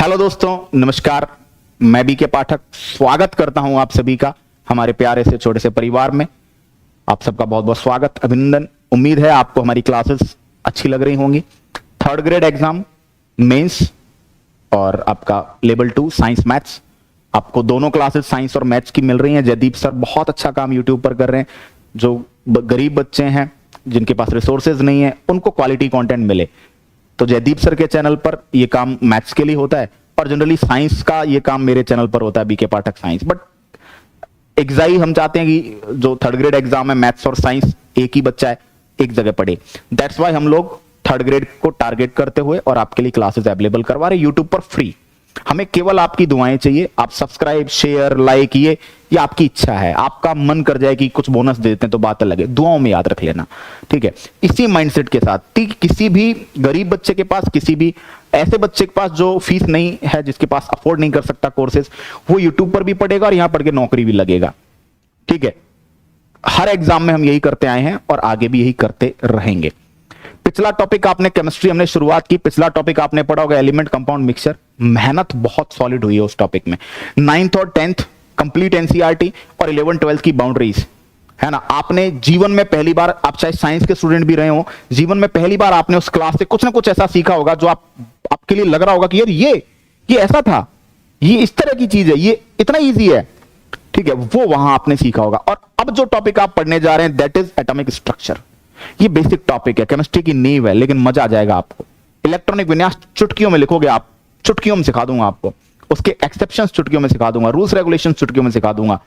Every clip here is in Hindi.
हेलो दोस्तों, नमस्कार। मैं बीके पाठक स्वागत करता हूं आप सभी का हमारे प्यारे से छोटे से परिवार में। आप सबका बहुत बहुत स्वागत, अभिनंदन। उम्मीद है आपको हमारी क्लासेस अच्छी लग रही होंगी। थर्ड ग्रेड एग्जाम, मेंस और आपका लेवल 2 साइंस मैथ्स, आपको दोनों क्लासेस साइंस और मैथ्स की मिल रही हैं। जयदीप सर बहुत अच्छा काम यूट्यूब पर कर रहे हैं। जो गरीब बच्चे हैं, जिनके पास रिसोर्सेज नहीं है, उनको क्वालिटी कंटेंट मिले, तो जयदीप सर के चैनल पर ये काम मैथ्स के लिए होता है और जनरली साइंस का ये काम मेरे चैनल पर होता है, बीके पाठक साइंस। बट एग्जाई हम चाहते हैं कि जो थर्ड ग्रेड एग्जाम है, मैथ्स और साइंस एक ही बच्चा है, एक जगह पढ़े। दैट्स वाई हम लोग थर्ड ग्रेड को टारगेट करते हुए और आपके लिए क्लासेस अवेलेबल करवा रहे यूट्यूब पर फ्री। हमें केवल आपकी दुआएं चाहिए। आप सब्सक्राइब, शेयर, लाइक, ये आपकी इच्छा है। आपका मन कर जाए कि कुछ बोनस दे देते हैं तो बात अलग है, दुआओं में याद रख लेना, ठीक है। इसी माइंडसेट के साथ किसी भी गरीब बच्चे के पास, किसी भी ऐसे बच्चे के पास जो फीस नहीं है, जिसके पास अफोर्ड नहीं कर सकता कोर्सेज, वो यूट्यूब पर भी पढ़ेगा और यहां पढ़ के नौकरी भी लगेगा, ठीक है। हर एग्जाम में हम यही करते आए हैं और आगे भी यही करते रहेंगे। पिछला टॉपिक आपने केमिस्ट्री, हमने शुरुआत की, पिछला टॉपिक आपने पढ़ा होगा एलिमेंट कंपाउंड मिक्सचर। मेहनत बहुत सॉलिड हुई है उस टॉपिक में। 9th और 10th कंप्लीट एनसीईआरटी और 11th 12th की बाउंड्रीज, है ना। आपने जीवन में पहली बार, आप चाहे साइंस के स्टूडेंट भी रहे हो, जीवन में पहली बार आपने उस क्लास से कुछ ना कुछ ऐसा सीखा होगा जो आपके लिए लग रहा होगा कि यार ये ऐसा था, ये इस तरह की चीज है, ये इतना ईजी है, ठीक है। वो वहां आपने सीखा होगा। और अब जो टॉपिक आप पढ़ने जा रहे हैं, दैट इज एटॉमिक स्ट्रक्चर। ये बेसिक टॉपिक है, केमिस्ट्री की नींव है, लेकिन मजा आ जाएगा आपको। इलेक्ट्रॉनिक विन्यास चुटकियों में लिखोगे आप, चुटकियों में सिखा दूंगा आपको। उसके एक्सेप्शंस चुटकियों में सिखा दूंगा, रूल्स रेगुलेशंस चुटकियों में सिखा दूंगा,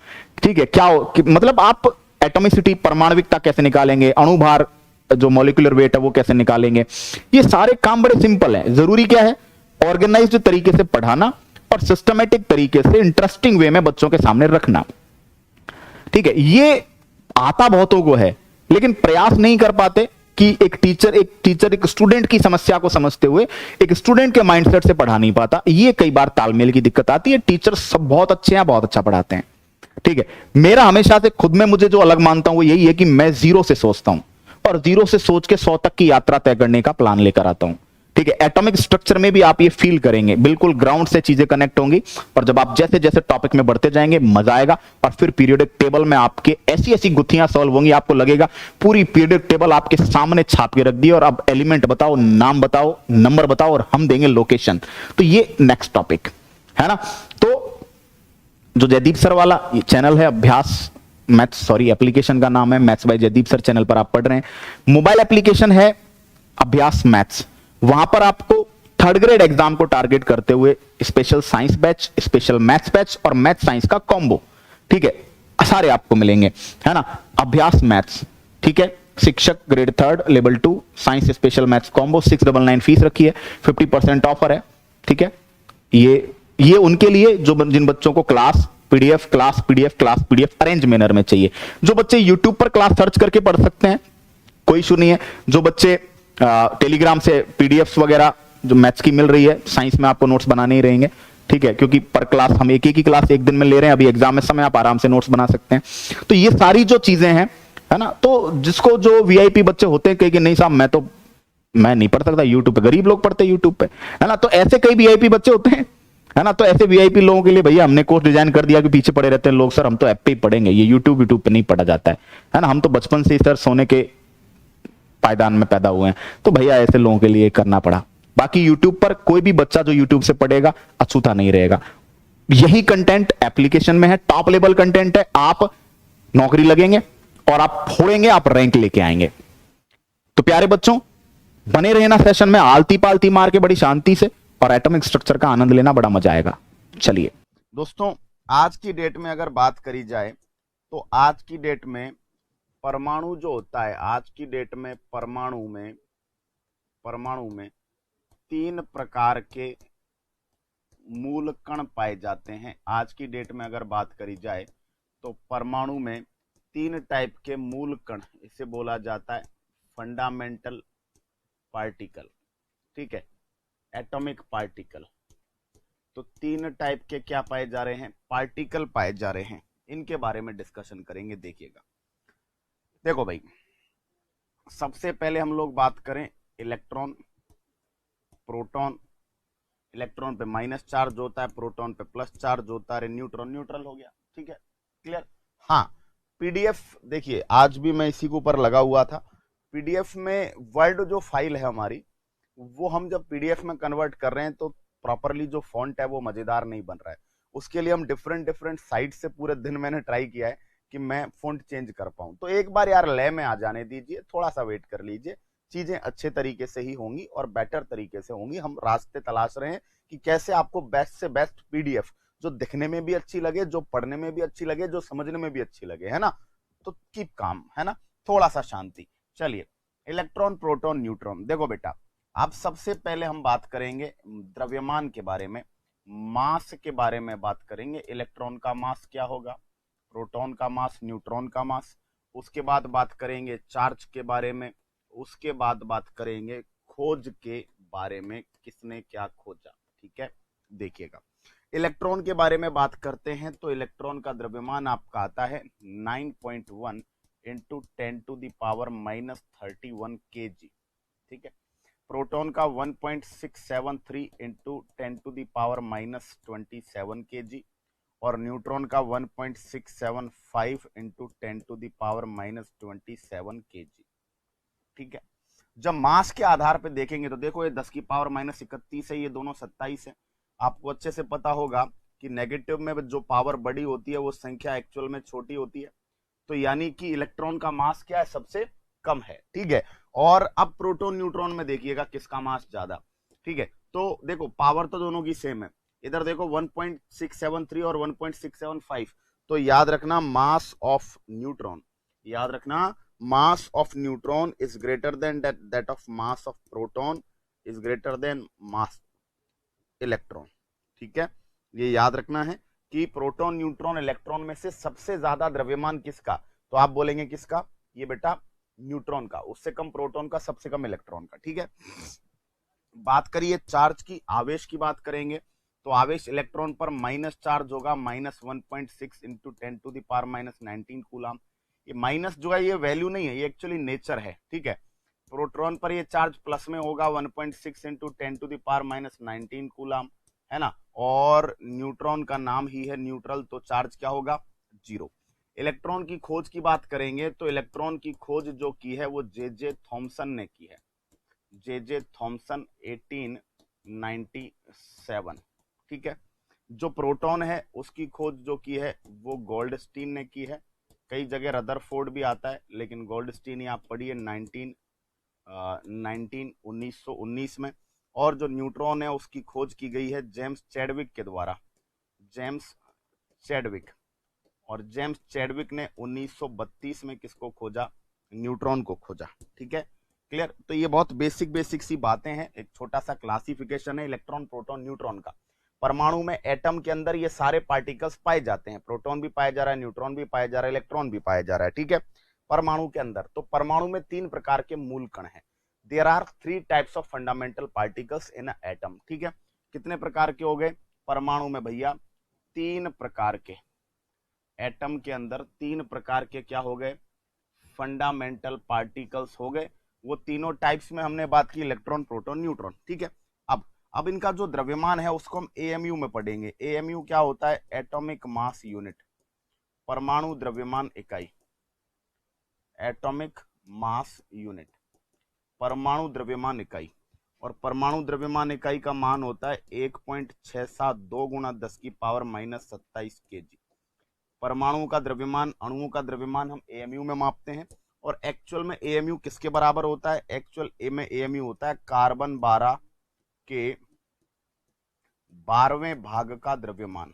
ठीक है। मतलब आप एटॉमिसिटी, परमाणविकता कैसे निकालेंगे, अणुभार जो मॉलिक्यूलर वेट है वो कैसे निकालेंगे, ये सारे काम बड़े सिंपल हैं। जरूरी क्या है, ऑर्गेनाइज्ड तरीके से पढ़ाना और सिस्टमेटिक तरीके से इंटरेस्टिंग वे में बच्चों के सामने रखना, ठीक है। ये आता बहुतों को है, लेकिन प्रयास नहीं कर पाते कि एक टीचर एक स्टूडेंट की समस्या को समझते हुए एक स्टूडेंट के माइंडसेट से पढ़ा नहीं पाता। ये कई बार तालमेल की दिक्कत आती है। टीचर सब बहुत अच्छे हैं, बहुत अच्छा पढ़ाते हैं, ठीक है। मेरा हमेशा से खुद में मुझे जो अलग मानता हूं वो यही है कि मैं जीरो से सोचता हूं और जीरो से सोच के 100 तक की यात्रा तय करने का प्लान लेकर आता हूं, ठीक है। एटॉमिक स्ट्रक्चर में भी आप ये फील करेंगे, बिल्कुल ग्राउंड से चीजें कनेक्ट होंगी। और जब आप जैसे जैसे टॉपिक में बढ़ते जाएंगे, मजा आएगा। और फिर पीरियोडिक टेबल में आपके ऐसी ऐसी गुत्थियां सॉल्व होंगी, आपको लगेगा पूरी पीरियोडिक टेबल आपके सामने छाप के रख दी और अब एलिमेंट बताओ, नाम बताओ, नंबर बताओ और हम देंगे लोकेशन। तो ये नेक्स्ट टॉपिक है ना। तो जो जयदीप सर वाला चैनल है, अभ्यास मैथ्स, सॉरी एप्लीकेशन का नाम है maths by Jaydeep sir, channel पर आप पढ़ रहे हैं। मोबाइल एप्लीकेशन है अभ्यास मैथ्स। वहां पर आपको थर्ड ग्रेड एग्जाम को टारगेट करते हुए special science batch, special maths batch और मैथ साइंस का कॉम्बो, ठीक है, सारे आपको मिलेंगे, है ना। अभ्यास मैथ्स, ठीक है। शिक्षक grade 3 level 2 science special maths combo 699 fees रखी है, 50% ऑफर है, ठीक है। ये उनके लिए जिन बच्चों को क्लास पीडीएफ अरेंज मैनर में चाहिए। जो बच्चे यूट्यूब पर क्लास सर्च करके पढ़ सकते हैं, कोई इशू नहीं है। जो बच्चे टेलीग्राम से पीडीएफ वगैरह जो मैथ्स की मिल रही है, साइंस में आपको नोट्स बनाने ही रहेंगे, ठीक है, क्योंकि पर क्लास हम एक ही क्लास एक दिन में ले रहे हैं। अभी एग्जाम में समय आप आराम से नोट्स बना सकते हैं। तो ये सारी जो चीजें हैं, है ना। तो जिसको जो वीआईपी बच्चे होते हैं कि नहीं साहब मैं नहीं पढ़ सकता यूट्यूब पे, गरीब लोग पढ़ते हैं यूट्यूब पे, है ना। तो ऐसे कई वीआईपी बच्चे होते हैं, है ना। तो ऐसे वीआईपी लोगों के लिए भैया हमने कोर्स डिजाइन कर दिया कि पीछे पड़े रहते हैं लोग, सर हम तो ऐप पे ही पढ़ेंगे, ये यूट्यूब पे नहीं पढ़ा जाता है ना। हम तो बचपन से ही सर सोने के पायदान में पैदा हुए हैं। तो भैया ऐसे लोगों के लिए करना पड़ा। बाकी यूट्यूब पर कोई भी बच्चा जो यूट्यूब से पढ़ेगा अछूता नहीं रहेगा। यही कंटेंट एप्लीकेशन में है, टॉप लेवल कंटेंट है। आप नौकरी लगेंगे और आप फोड़ेंगे, आप रैंक लेके आएंगे। तो प्यारे बच्चों, बने रहना सेशन में, आलती पालती मार के बड़ी शांति से, और एटॉमिक स्ट्रक्चर का आनंद लेना, बड़ा मजा आएगा। चलिए दोस्तों, आज की डेट में अगर बात करी जाए तो आज की डेट में परमाणु जो होता है, आज की डेट में परमाणु में 3 प्रकार के मूल कण पाए जाते हैं। आज की डेट में अगर बात करी जाए तो परमाणु में 3 टाइप के मूल कण, इसे बोला जाता है फंडामेंटल पार्टिकल, ठीक है, एटॉमिक पार्टिकल। तो 3 टाइप के क्या पाए जा रहे हैं, पार्टिकल पाए जा रहे हैं। इनके बारे में डिस्कशन करेंगे। देखिएगा, देखो भाई, सबसे पहले हम लोग बात करें इलेक्ट्रॉन, प्रोटॉन, इलेक्ट्रॉन पे माइनस चार्ज होता है, प्रोटॉन पे प्लस चार्ज होता है, न्यूट्रॉन न्यूट्रल हो गया। ठीक है, क्लियर। हाँ, पीडीएफ देखिए आज भी मैं इसी के ऊपर लगा हुआ था। पीडीएफ में वर्ड जो फाइल है हमारी, वो हम जब पीडीएफ में कन्वर्ट कर रहे हैं तो प्रॉपरली जो फॉन्ट है वो मजेदार नहीं बन रहा है। उसके लिए हम डिफरेंट डिफरेंट साइट से पूरे दिन मैंने ट्राई किया है कि मैं फॉन्ट चेंज कर पाऊं। तो एक बार यार लय में आ जाने दीजिए, थोड़ा सा वेट कर लीजिए, चीजें अच्छे तरीके से ही होंगी और बेटर तरीके से होंगी। हम रास्ते तलाश रहे हैं कि कैसे आपको बेस्ट से बेस्ट पीडीएफ जो दिखने में भी अच्छी लगे, जो पढ़ने में भी अच्छी लगे, जो समझने में भी अच्छी लगे, है ना। तो कीप काम, है ना, थोड़ा सा शांति। चलिए, इलेक्ट्रॉन प्रोटॉन न्यूट्रॉन, देखो बेटा अब सबसे पहले हम बात करेंगे द्रव्यमान के बारे में, मास के बारे में बात करेंगे। इलेक्ट्रॉन का मास क्या होगा, प्रोटॉन का मास, न्यूट्रॉन का मास। उसके बाद बात करेंगे चार्ज के बारे में। उसके बाद बात करेंगे खोज के बारे में, किसने क्या खोजा। ठीक है, देखिएगा इलेक्ट्रॉन के बारे में बात करते हैं तो इलेक्ट्रॉन का द्रव्यमान आपका आता है 9.1 इंटू 10⁻⁻31 kg। ठीक है, प्रोटॉन का 1.673 इंटू 10⁻⁻27 kg और न्यूट्रॉन का 1.675 इंटू 10⁻⁻27 kg। ठीक है, जब मास के आधार पे देखेंगे तो देखो ये 10⁻31 है, ये दोनों 27 है। आपको अच्छे से पता होगा कि नेगेटिव में जो पावर बड़ी होती है वो संख्या एक्चुअल में छोटी होती है। तो यानी कि इलेक्ट्रॉन का मास क्या है, सबसे कम है। ठीक है, और अब प्रोटॉन न्यूट्रॉन में देखिएगा किसका मास ज्यादा। ठीक है, तो देखो पावर तो दोनों की सेम है, इधर देखो 1.673 और 1.675। तो याद रखना मास ऑफ न्यूट्रॉन, याद रखना mass of neutron is greater than that of mass of proton is greater then mass electron. ठीक है, ये याद रखना है कि प्रोटॉन न्यूट्रॉन इलेक्ट्रॉन में से सबसे ज्यादा द्रव्यमान किसका, तो आप बोलेंगे किसका, ये बेटा न्यूट्रॉन का, उससे कम प्रोटॉन का, सबसे कम इलेक्ट्रॉन का। ठीक है, बात करिए चार्ज की, आवेश की बात करेंगे तो आवेश इलेक्ट्रॉन पर माइनस चार्ज होगा -1.6 इंटू 10⁻⁻19 कूलम। ये माइनस जो है ये वैल्यू नहीं है, ये एक्चुअली नेचर है। ठीक है, प्रोटॉन पर ये चार्ज प्लस में होगा 1.6 इंटू 10⁻⁻19 कूलम, है ना। और न्यूट्रॉन का नाम ही है न्यूट्रल, तो चार्ज क्या होगा, 0। इलेक्ट्रॉन की खोज की बात करेंगे तो इलेक्ट्रॉन की खोज जो की है वो जे थॉमसन ने की है, जे थॉमसन 1897। ठीक है, जो प्रोटॉन है उसकी खोज जो की है वो गोल्डस्टीन ने की है। कई जगह रदरफोर्ड भी आता है, लेकिन गोल्डस्टीन ही आप पढ़िए 1919 में। और जो न्यूट्रॉन है उसकी खोज की गई है जेम्स चैडविक के द्वारा, जेम्स चैडविक। और जेम्स चैडविक ने 1932 में किसको खोजा, न्यूट्रॉन को खोजा। ठीक है, क्लियर। तो ये बहुत बेसिक सी बातें हैं, एक छोटा सा क्लासिफिकेशन है इलेक्ट्रॉन प्रोटॉन न्यूट्रॉन का। परमाणु में एटम के अंदर ये सारे पार्टिकल्स पाए जाते हैं, प्रोटॉन भी पाया जा रहा है, न्यूट्रॉन भी पाया जा रहा है, इलेक्ट्रॉन भी पाया जा रहा है। ठीक है, परमाणु के अंदर तो परमाणु में 3 प्रकार के मूल कण हैं। There are 3 types of fundamental particles in atom. ठीक है, कितने प्रकार के हो गए परमाणु में भैया, 3 प्रकार के। एटम के अंदर 3 प्रकार के क्या हो गए, फंडामेंटल पार्टिकल्स हो गए। वो तीनों टाइप्स में हमने बात की, इलेक्ट्रॉन प्रोटॉन न्यूट्रॉन। ठीक है, अब इनका जो द्रव्यमान है उसको हम एएमयू में पढ़ेंगे। एएमयू क्या होता है, एटॉमिक मास यूनिट, परमाणु द्रव्यमान इकाई, एटॉमिक मास यूनिट, परमाणु द्रव्यमान इकाई। और परमाणु द्रव्यमान इकाई का मान होता है 1.672 गुणा 10⁻⁻27 kg। परमाणु का द्रव्यमान, अणुओं का द्रव्यमान हम एएमयू में मापते हैं। और एक्चुअल में एएमयू किसके बराबर होता है, एक्चुअल में एएमयू होता है कार्बन 12 के 12वें भाग का द्रव्यमान।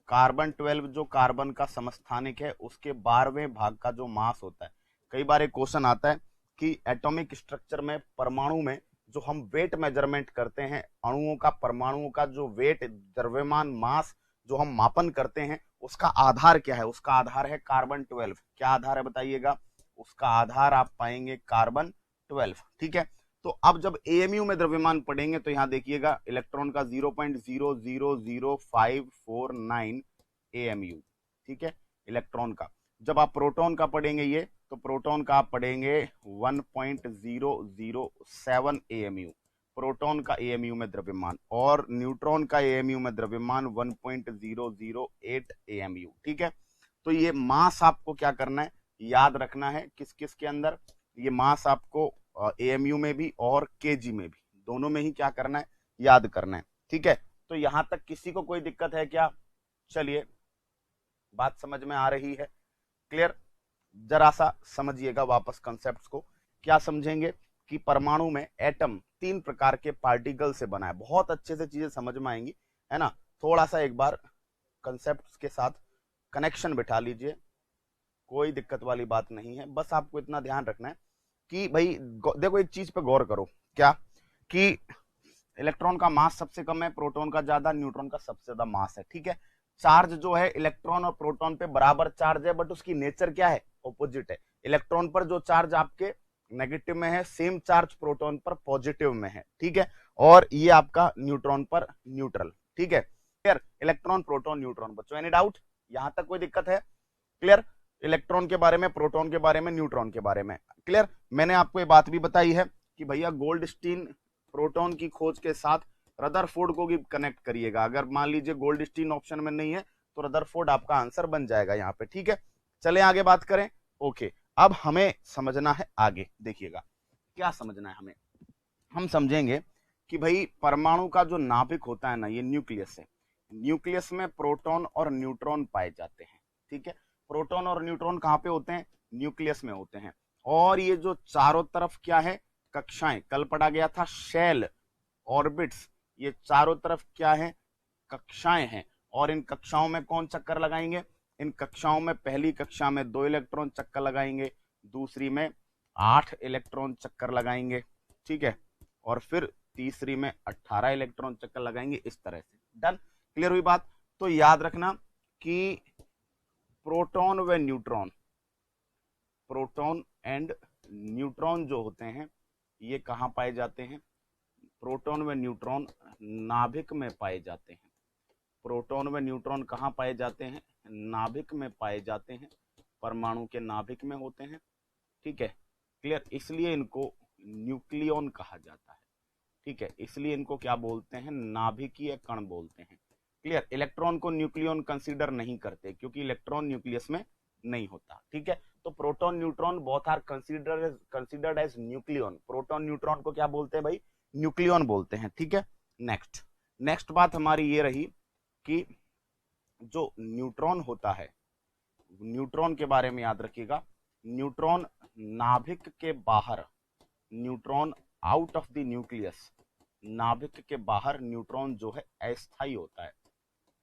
कार्बन 12 जो कार्बन का समस्थानिक है उसके 12वें भाग का जो मास होता है। कई बार एक क्वेश्चन आता है कि एटॉमिक स्ट्रक्चर में, परमाणु में जो हम वेट मेजरमेंट करते हैं, अणुओं का, परमाणुओं का जो वेट, द्रव्यमान, मास जो हम मापन करते हैं, उसका आधार क्या है, उसका आधार है कार्बन 12। क्या आधार है बताइएगा, उसका आधार आप पाएंगे कार्बन 12। ठीक है, तो अब जब एएमयू में द्रव्यमान पढ़ेंगे तो यहां देखिएगा इलेक्ट्रॉन का 0.000549 एएमयू। ठीक है, इलेक्ट्रॉन का। जब आप प्रोटॉन का पढ़ेंगे ये, तो प्रोटॉन का आप पढ़ेंगे 1.007 एएमयू। प्रोटॉन का एएमयू में द्रव्यमान और न्यूट्रॉन का एएमयू में द्रव्यमान 1.008 एएमयू। ठीक है, तो ये मास आपको क्या करना है, याद रखना है। किस किस के अंदर, ये मास आपको एएमयू में भी और केजी में भी, दोनों में ही क्या करना है, याद करना है। ठीक है, तो यहां तक किसी को कोई दिक्कत है क्या? चलिए, बात समझ में आ रही है, क्लियर? जरा सा समझिएगा वापस कंसेप्ट्स को। क्या समझेंगे कि परमाणु में एटम 3 प्रकार के पार्टिकल से बना है। बहुत अच्छे से चीजें समझ में आएंगी, है ना। थोड़ा सा एक बार कंसेप्ट्स के साथ कनेक्शन बिठा लीजिए, कोई दिक्कत वाली बात नहीं है। बस आपको इतना ध्यान रखना है कि भाई देखो, एक चीज पे गौर करो, क्या कि इलेक्ट्रॉन का मास सबसे कम है, प्रोटॉन का ज्यादा, न्यूट्रॉन का सबसे ज्यादा मास है। ठीक है, चार्ज जो है इलेक्ट्रॉन और प्रोटॉन पे बराबर चार्ज है, बट उसकी नेचर क्या है, ऑपोजिट है। इलेक्ट्रॉन पर जो चार्ज आपके नेगेटिव में है, सेम चार्ज प्रोटॉन पर पॉजिटिव में है। ठीक है, और ये आपका न्यूट्रॉन पर न्यूट्रल। ठीक है, क्लियर? Electron, proton, neutron. बच्चों एनी डाउट, यहां तक कोई दिक्कत है? क्लियर? इलेक्ट्रॉन के बारे में, प्रोटॉन के बारे में, न्यूट्रॉन के बारे में क्लियर। मैंने आपको ये बात भी बताई है कि भैया गोल्डस्टीन प्रोटॉन की खोज के साथ रदरफोर्ड को भी कनेक्ट करिएगा। अगर मान लीजिए गोल्डस्टीन ऑप्शन में नहीं है तो रदरफोर्ड आपका आंसर बन जाएगा यहाँ पे। ठीक है, चले आगे बात करें। ओके, अब हमें समझना है आगे, देखिएगा क्या समझना है हमें। हम समझेंगे कि भाई परमाणु का जो नाभिक होता है ना, ये न्यूक्लियस है। न्यूक्लियस में प्रोटॉन और न्यूट्रॉन पाए जाते हैं। ठीक है, प्रोटॉन और न्यूट्रॉन कहाँ पे होते हैं, न्यूक्लियस में होते हैं। और ये जो चारों तरफ क्या है, कक्षाएं, कल पढ़ा गया था शेल, ऑर्बिट्स, ये चारों तरफ क्या है, कक्षाएं हैं। और इन कक्षाओं में कौन चक्कर लगाएंगे, इन कक्षाओं में पहली कक्षा में 2 इलेक्ट्रॉन चक्कर लगाएंगे, दूसरी में 8 इलेक्ट्रॉन चक्कर लगाएंगे। ठीक है, और फिर तीसरी में 18 इलेक्ट्रॉन चक्कर लगाएंगे, इस तरह से। डन, क्लियर हुई बात? तो याद रखना कि प्रोटॉन व न्यूट्रॉन, प्रोटॉन एंड न्यूट्रॉन जो होते हैं ये कहाँ पाए जाते हैं, प्रोटॉन व न्यूट्रॉन नाभिक में पाए जाते हैं। प्रोटॉन व न्यूट्रॉन कहाँ पाए जाते हैं, नाभिक में पाए जाते हैं, परमाणु के नाभिक में होते हैं। ठीक है, क्लियर? इसलिए इनको न्यूक्लियॉन कहा जाता है। ठीक है, इसलिए इनको क्या बोलते हैं, नाभिकीय कण बोलते हैं। क्लियर? इलेक्ट्रॉन को न्यूक्लियॉन कंसीडर नहीं करते क्योंकि इलेक्ट्रॉन न्यूक्लियस में नहीं होता। ठीक है, तो proton neutron both are considered as nucleon. Proton neutron को क्या बोलते हैं भाई, न्यूक्लियॉन बोलते हैं। ठीक है, नेक्स्ट बात हमारी ये रही कि जो न्यूट्रॉन होता है, न्यूट्रॉन के बारे में याद रखिएगा। न्यूट्रॉन नाभिक के बाहर, neutron out of the nucleus, नाभिक के बाहर न्यूट्रॉन जो है अस्थायी होता है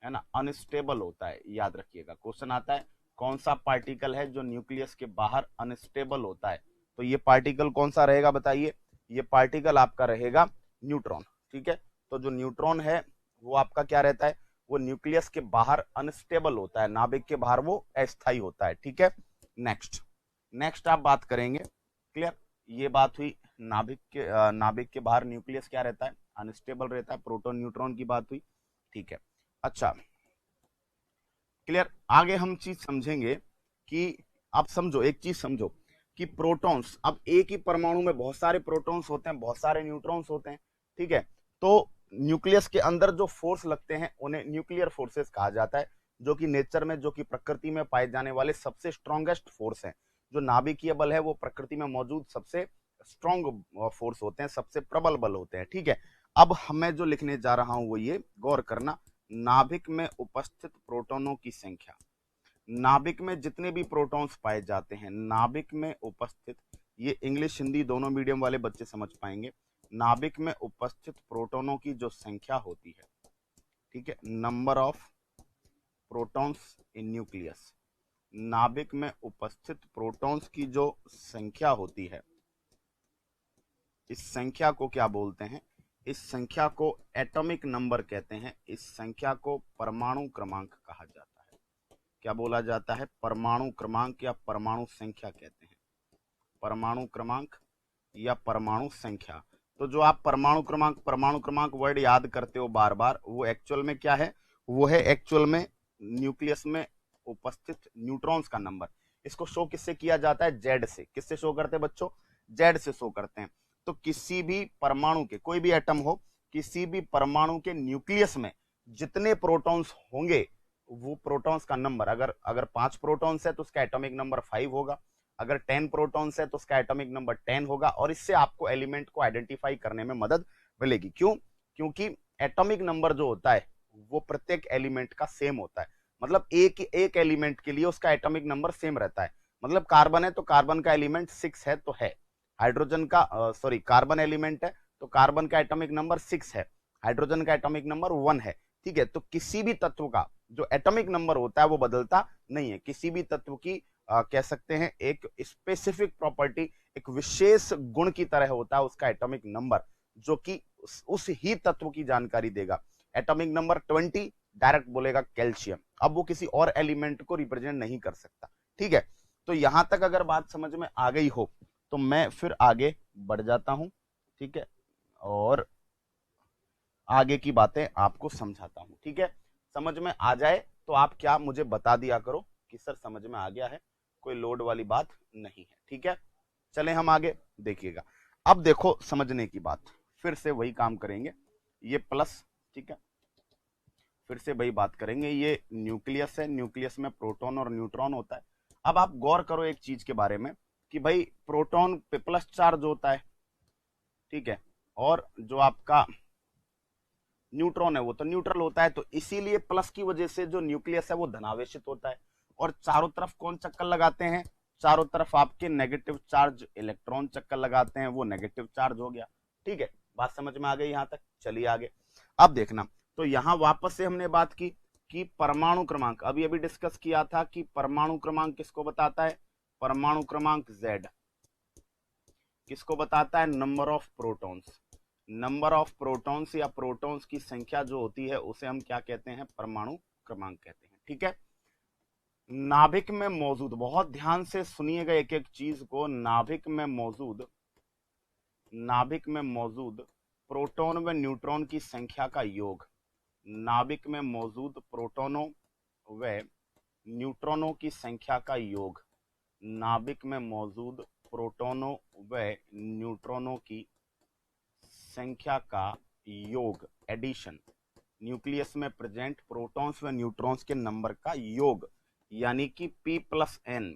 ना, अनस्टेबल होता है। याद रखिएगा, क्वेश्चन आता है कौन सा पार्टिकल है जो न्यूक्लियस के बाहर अनस्टेबल होता है, तो ये पार्टिकल कौन सा रहेगा बताइए, ये पार्टिकल आपका रहेगा न्यूट्रॉन। ठीक है, तो जो न्यूट्रॉन है वो आपका क्या रहता है, वो न्यूक्लियस के बाहर अनस्टेबल होता है, नाभिक के बाहर वो अस्थायी होता है। ठीक है, नेक्स्ट आप बात करेंगे। क्लियर? ये बात हुई नाभिक के बाहर न्यूक्लियस क्या रहता है, अनस्टेबल रहता है। प्रोटॉन न्यूट्रॉन की बात हुई। ठीक है, अच्छा क्लियर? आगे हम चीज समझेंगे कि आप समझो, एक चीज समझो कि प्रोटॉन्स, अब एक ही परमाणु में बहुत सारे प्रोटॉन्स होते हैं, बहुत सारे न्यूट्रॉन्स होते हैं। ठीक है, तो न्यूक्लियस के अंदर जो फोर्स लगते हैं उन्हें न्यूक्लियर फोर्सेस कहा जाता है, जो कि नेचर में, जो कि प्रकृति में पाए जाने वाले सबसे स्ट्रॉन्गेस्ट फोर्स हैं। जो नाभिकीय बल है वो प्रकृति में मौजूद सबसे स्ट्रॉन्ग फोर्स होते हैं, सबसे प्रबल बल होते हैं। ठीक है, अब मैं जो लिखने जा रहा हूं वो ये, गौर करना, नाभिक में उपस्थित प्रोटॉनों की संख्या, नाभिक में जितने भी प्रोटॉन्स पाए जाते हैं, नाभिक में उपस्थित, ये इंग्लिश हिंदी दोनों मीडियम वाले बच्चे समझ पाएंगे, नाभिक में उपस्थित प्रोटॉनों की जो संख्या होती है, ठीक है, number of protons in nucleus, नाभिक में उपस्थित प्रोटॉन्स की जो संख्या होती है, इस संख्या को क्या बोलते हैं, इस संख्या को एटॉमिक नंबर कहते हैं, इस संख्या को परमाणु क्रमांक कहा जाता है। क्या बोला जाता है, परमाणु क्रमांक या परमाणु संख्या कहते हैं, परमाणु क्रमांक या परमाणु संख्या। तो जो आप परमाणु क्रमांक वर्ड याद करते हो बार बार, वो एक्चुअल में क्या है, वो है एक्चुअल में न्यूक्लियस में उपस्थित न्यूट्रॉन्स का नंबर। इसको शो किससे किया जाता है, जेड से। किससे शो करते हैं बच्चों, जेड से शो करते हैं। तो किसी भी परमाणु के, कोई भी एटम हो, किसी भी परमाणु के न्यूक्लियस में जितने प्रोटॉन्स होंगे वो प्रोटॉन्स का नंबर, अगर 5 प्रोटॉन्स है तो उसका एटॉमिक नंबर 5 होगा, अगर 10 प्रोटॉन्स है तो उसका एटॉमिक नंबर 10 होगा। और इससे आपको एलिमेंट को आइडेंटिफाई करने में मदद मिलेगी। क्यों? क्योंकि एटॉमिक नंबर जो होता है वो प्रत्येक एलिमेंट का सेम होता है। मतलब एक एलिमेंट के लिए उसका एटॉमिक नंबर सेम रहता है। मतलब कार्बन है तो कार्बन का एलिमेंट 6 है तो है, हाइड्रोजन का कार्बन एलिमेंट है तो कार्बन का एटॉमिक नंबर 6 है, हाइड्रोजन का एटॉमिक नंबर 1 है। ठीक है, तो किसी भी तत्व का जो एटॉमिक नंबर होता है वो बदलता नहीं है। किसी भी तत्व की कह सकते हैं एक स्पेसिफिक प्रॉपर्टी, एक विशेष गुण की तरह होता है उसका एटॉमिक नंबर, जो कि उस ही तत्व की जानकारी देगा। एटॉमिक नंबर 20 डायरेक्ट बोलेगा कैल्शियम, अब वो किसी और एलिमेंट को रिप्रेजेंट नहीं कर सकता। ठीक है, तो यहां तक अगर बात समझ में आ गई हो तो मैं फिर आगे बढ़ जाता हूं। ठीक है, और आगे की बातें आपको समझाता हूं। ठीक है, समझ में आ जाए तो आप क्या मुझे बता दिया करो कि सर समझ में आ गया है, कोई लोड वाली बात नहीं है। ठीक है, चले हम आगे, देखिएगा। अब देखो समझने की बात, फिर से वही काम करेंगे, ये प्लस, ठीक है, फिर से वही बात करेंगे। ये न्यूक्लियस है, न्यूक्लियस में प्रोटॉन और न्यूट्रॉन होता है। अब आप गौर करो एक चीज के बारे में कि भाई प्रोटॉन पे प्लस चार्ज होता है, ठीक है, और जो आपका न्यूट्रॉन है वो तो न्यूट्रल होता है, तो इसीलिए प्लस की वजह से जो न्यूक्लियस है वो धनावेशित होता है। और चारों तरफ कौन चक्कर लगाते हैं? चारों तरफ आपके नेगेटिव चार्ज इलेक्ट्रॉन चक्कर लगाते हैं, वो नेगेटिव चार्ज हो गया। ठीक है, बात समझ में आ गई यहां तक? चलिए आगे। अब देखना, तो यहां वापस से हमने बात की कि परमाणु क्रमांक, अभी अभी डिस्कस किया था कि परमाणु क्रमांक किसको बताता है? परमाणु क्रमांक Z किसको बताता है? Number of protons. Number of protons या प्रोटॉन्स की संख्या जो होती है उसे हम क्या कहते हैं? परमाणु क्रमांक कहते हैं। ठीक है, नाभिक में मौजूद, बहुत ध्यान से सुनिएगा एक एक चीज को, नाभिक में मौजूद प्रोटॉन व न्यूट्रॉन की संख्या का योग, नाभिक में मौजूद प्रोटॉनों व न्यूट्रॉनों की संख्या का योग, नाभिक में मौजूद प्रोटॉनों व न्यूट्रॉनों की संख्या का योग, एडिशन, न्यूक्लियस में प्रेजेंट प्रोटॉन्स व न्यूट्रॉन्स के नंबर का योग, यानी कि P+N,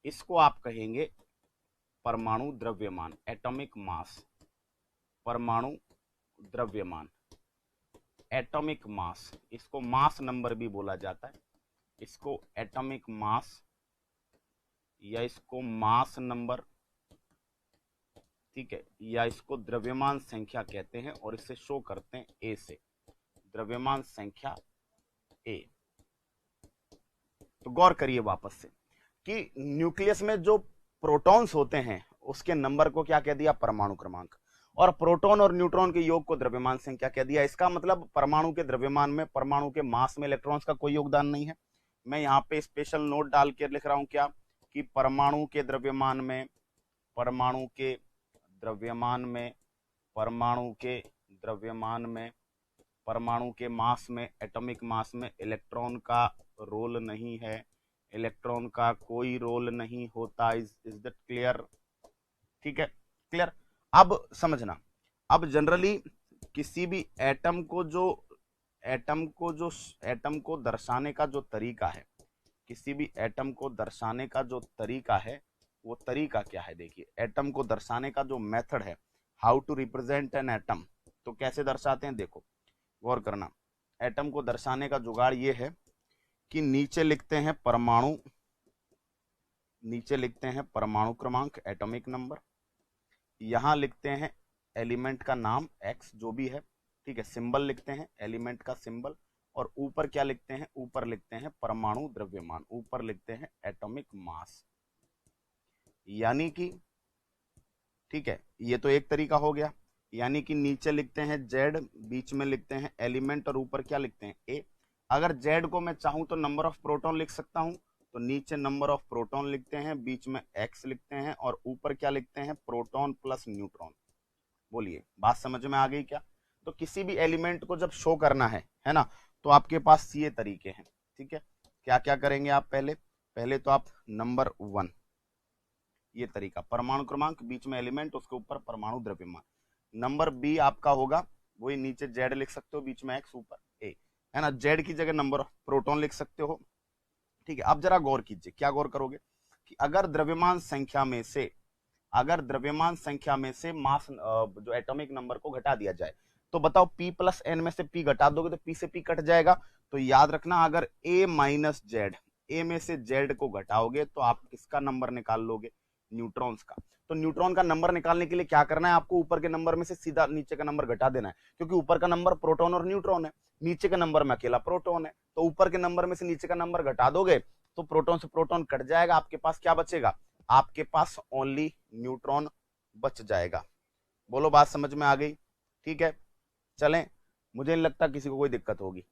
इसको आप कहेंगे परमाणु द्रव्यमान, एटॉमिक मास। परमाणु द्रव्यमान, एटॉमिक मास, इसको मास नंबर भी बोला जाता है, इसको एटॉमिक मास या इसको मास नंबर, ठीक है, या इसको द्रव्यमान संख्या कहते हैं, और इसे शो करते हैं ए से, द्रव्यमान संख्या ए। तो गौर करिए वापस से कि न्यूक्लियस में जो प्रोटॉन्स होते हैं उसके नंबर को क्या कह दिया? परमाणु क्रमांक, और प्रोटॉन और न्यूट्रॉन के योग को द्रव्यमान संख्या कह दिया। इसका मतलब परमाणु के द्रव्यमान में, परमाणु के मास में इलेक्ट्रॉन्स का कोई योगदान नहीं है। मैं यहाँ पे स्पेशल नोट डाल के लिख रहा हूं क्या, कि परमाणु के द्रव्यमान में, परमाणु के द्रव्यमान में, परमाणु के द्रव्यमान में, परमाणु के मास में, एटॉमिक मास में इलेक्ट्रॉन का रोल नहीं है, इलेक्ट्रॉन का कोई रोल नहीं होता। Is that clear? ठीक है, क्लियर। अब समझना, अब जनरली किसी भी एटम को दर्शाने का जो तरीका है, किसी भी एटम को दर्शाने का जो तरीका है, वो तरीका क्या है? देखिए, एटम को दर्शाने का जो मेथड है, how to represent an atom, तो कैसे दर्शाते हैं? देखो, गौर करना, एटम को दर्शाने का जुगाड़ ये है कि नीचे लिखते हैं परमाणु, नीचे लिखते हैं परमाणु क्रमांक, एटॉमिक नंबर, यहां लिखते हैं एलिमेंट का नाम एक्स जो भी है, ठीक है, सिंबल लिखते हैं एलिमेंट का सिंबल, और ऊपर क्या लिखते हैं? ऊपर लिखते हैं परमाणु द्रव्यमान, ऊपर लिखते हैं एटॉमिक मास, यानी कि, ठीक है, ये तो एक तरीका हो गया, यानी कि नीचे लिखते हैं Z, बीच में लिखते हैं एलिमेंट, और ऊपर क्या लिखते हैं? ए। अगर Z को मैं चाहूं तो नंबर ऑफ प्रोटॉन लिख सकता हूं, तो नीचे नंबर ऑफ प्रोटॉन लिखते हैं, बीच में X लिखते हैं, और ऊपर क्या लिखते हैं? Proton plus neutron. बोलिए, बात समझ में आ गई क्या? तो किसी भी एलिमेंट को जब शो करना है ना, तो आपके पास ये तरीके हैं। ठीक है, क्या क्या करेंगे आप? पहले तो आप नंबर 1, ये तरीका, परमाणु क्रमांक, बीच में एलिमेंट, उसके ऊपर परमाणु द्रव्यमान। नंबर बी आपका होगा वही, नीचे जेड लिख सकते हो, बीच में एक्स, ऊपर ए, है ना। जेड की जगह नंबर ऑफ प्रोटॉन लिख सकते हो, ठीक है। अब जरा गौर कीजिए, क्या गौर करोगे कि अगर द्रव्यमान संख्या में से मास जो एटॉमिक नंबर को घटा दिया जाए, तो बताओ p प्लस एन में से p घटा दोगे तो p से p कट जाएगा। तो याद रखना, अगर a माइनस जेड, a में से z को घटाओगे तो आप किसका नंबर निकाल लोगे, न्यूट्रॉन्स का। तो न्यूट्रॉन का नंबर निकालने के लिए क्या करना है आपको, ऊपर के नंबर में से सीधा नीचे का नंबर घटा देना है, क्योंकि ऊपर का नंबर प्रोटॉन और न्यूट्रॉन है, नीचे के नंबर में अकेला प्रोटॉन है। तो ऊपर के नंबर में से नीचे का नंबर घटा दोगे तो प्रोटॉन से प्रोटॉन कट जाएगा, आपके पास क्या बचेगा, आपके पास ओनली न्यूट्रॉन बच जाएगा। बोलो बात समझ में आ गई, ठीक है। चलें, मुझे नहीं लगता किसी को कोई दिक्कत होगी।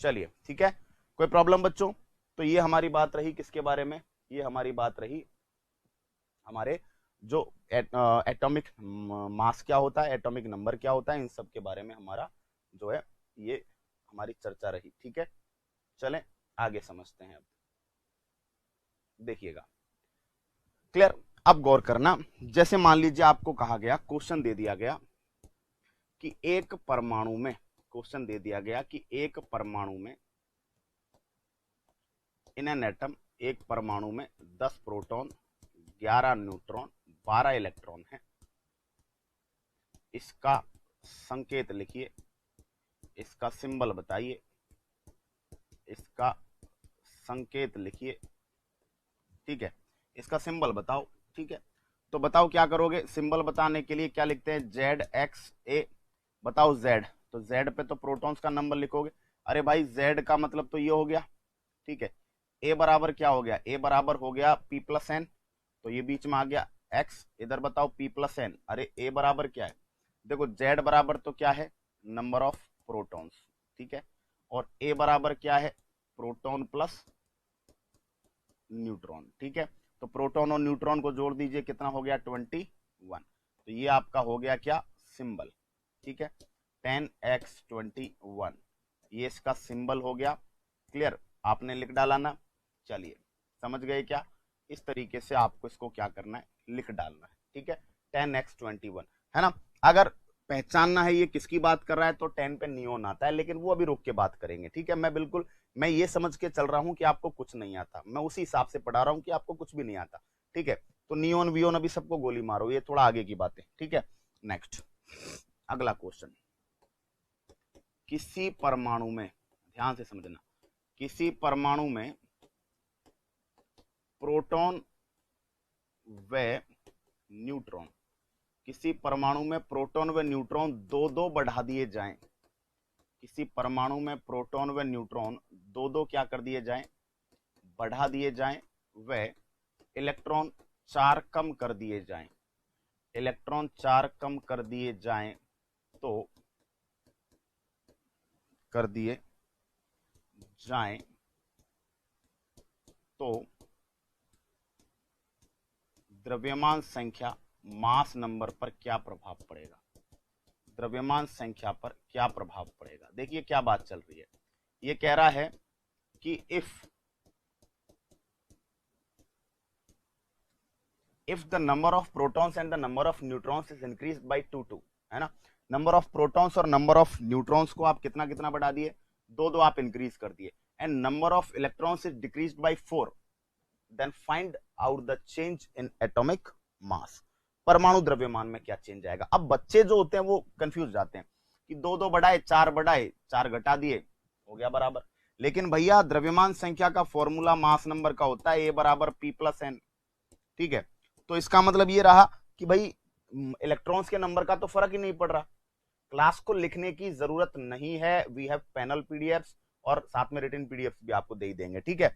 चलिए ठीक है, कोई प्रॉब्लम बच्चों। तो ये हमारी बात रही किसके बारे में, ये हमारी बात रही हमारे जो एटॉमिक मास क्या होता है, एटॉमिक नंबर क्या होता है, इन सब के बारे में हमारा जो है ये हमारी चर्चा रही, ठीक है। चलें आगे समझते हैं। अब देखिएगा, क्लियर। अब गौर करना, जैसे मान लीजिए आपको कहा गया, क्वेश्चन दे दिया गया कि एक परमाणु में, क्वेश्चन दे दिया गया कि एक परमाणु में, इन एन एटम, एक परमाणु में 10 प्रोटॉन, 11 न्यूट्रॉन, 12 इलेक्ट्रॉन है। इसका संकेत लिखिए, इसका सिंबल बताइए, इसका संकेत लिखिए, ठीक है। इसका सिंबल बताओ, ठीक है। तो बताओ क्या करोगे, सिंबल बताने के लिए क्या लिखते हैं, जेड एक्स ए, बताओ जेड, तो जेड पे तो प्रोटॉन्स का नंबर लिखोगे। अरे भाई जेड का मतलब तो ये हो गया, ठीक है। ए बराबर क्या हो गया, ए बराबर हो गया पी प्लस एन, तो ये बीच में आ गया एक्स, इधर बताओ पी प्लस एन। अरे ए बराबर क्या है, देखो जेड बराबर तो क्या है, नंबर ऑफ प्रोटॉन्स, ठीक है। और ए बराबर क्या है, प्रोटॉन प्लस न्यूट्रॉन, ठीक है। तो प्रोटॉन और न्यूट्रॉन को जोड़ दीजिए, कितना हो गया 21। तो ये आपका हो गया क्या, सिंबल, ठीक है। 10x21, ये इसका सिंबल हो गया, क्लियर। आपने लिख डाला ना, चलिए समझ गए क्या। इस तरीके से आपको इसको क्या करना है, लिख डालना है, ठीक है। 10x21 है ना। अगर पहचानना है ये किसकी बात कर रहा है तो 10 पे नियोन आता है, लेकिन वो अभी रुक के बात करेंगे, ठीक है। मैं ये समझ के चल रहा हूं कि आपको कुछ नहीं आता, मैं उसी हिसाब से पढ़ा रहा हूं कि आपको कुछ भी नहीं आता, ठीक है। तो नियोन वियोन अभी सबको गोली मारो, ये थोड़ा आगे की बात है, ठीक है। नेक्स्ट, अगला क्वेश्चन, किसी परमाणु में, ध्यान से समझना, किसी परमाणु में प्रोटॉन व न्यूट्रॉन, किसी परमाणु में प्रोटॉन व न्यूट्रॉन दो दो बढ़ा दिए जाएं, किसी परमाणु में प्रोटॉन व न्यूट्रॉन दो दो क्या कर दिए जाएं, बढ़ा दिए जाएं, व इलेक्ट्रॉन 4 कम कर दिए जाएं, इलेक्ट्रॉन 4 कम कर दिए जाएं, तो कर दिए जाएं तो द्रव्यमान संख्या, मास नंबर पर क्या प्रभाव पड़ेगा, द्रव्यमान संख्या पर क्या प्रभाव पड़ेगा। देखिए क्या बात चल रही है, ये कह रहा है कि if the number of protons and the number of neutrons is increased by 2 है ना। नंबर ऑफ प्रोटॉन्स और नंबर ऑफ न्यूट्रॉन्स को आप कितना कितना बढ़ा दिए, 2 आप इंक्रीज कर दिए, and number of electrons is decreased by 4, then find out the change in atomic mass. परमाणु द्रव्यमान में क्या चेंज आएगा। अब बच्चे जो होते हैं वो कंफ्यूज जाते हैं कि 2 बढ़ाए 4 बढ़ाए 4 घटा दिए, हो गया बराबर। लेकिन भैया द्रव्यमान संख्या का फॉर्मूला मास नंबर का होता है, ए बराबर पी प्लस एन, ठीक है। तो इसका मतलब ये रहा कि भाई इलेक्ट्रॉन्स के नंबर का तो फर्क ही नहीं पड़ रहा, क्लास को लिखने की जरूरत नहीं है, वी हैव पैनल पीडीएफ्स और साथ में रिटन पीडीएफ्स भी आपको दे ही देंगे, ठीक है।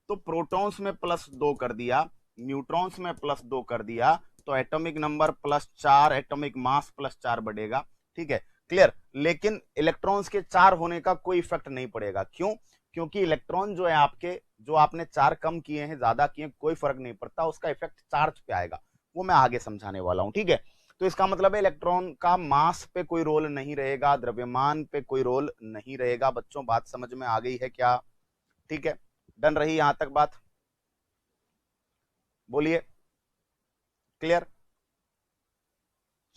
तो प्रोटॉन्स में +2 कर दिया, न्यूट्रॉन्स में +2 कर दिया, तो एटॉमिक नंबर +4, एटॉमिक मास +4 बढ़ेगा, ठीक है, क्लियर। लेकिन इलेक्ट्रॉन्स के 4 होने का कोई इफेक्ट नहीं पड़ेगा, क्यों, क्योंकि इलेक्ट्रॉन जो है आपके, जो आपने 4 कम किए हैं ज्यादा किए, कोई फर्क नहीं पड़ता, उसका इफेक्ट चार्ज पे आएगा, वो मैं आगे समझाने वाला हूं, ठीक है। तो इसका मतलब है इलेक्ट्रॉन का मास पे कोई रोल नहीं रहेगा, द्रव्यमान पे कोई रोल नहीं रहेगा। बच्चों बात समझ में आ गई है क्या, ठीक है, डन रही यहां तक बात, बोलिए, क्लियर?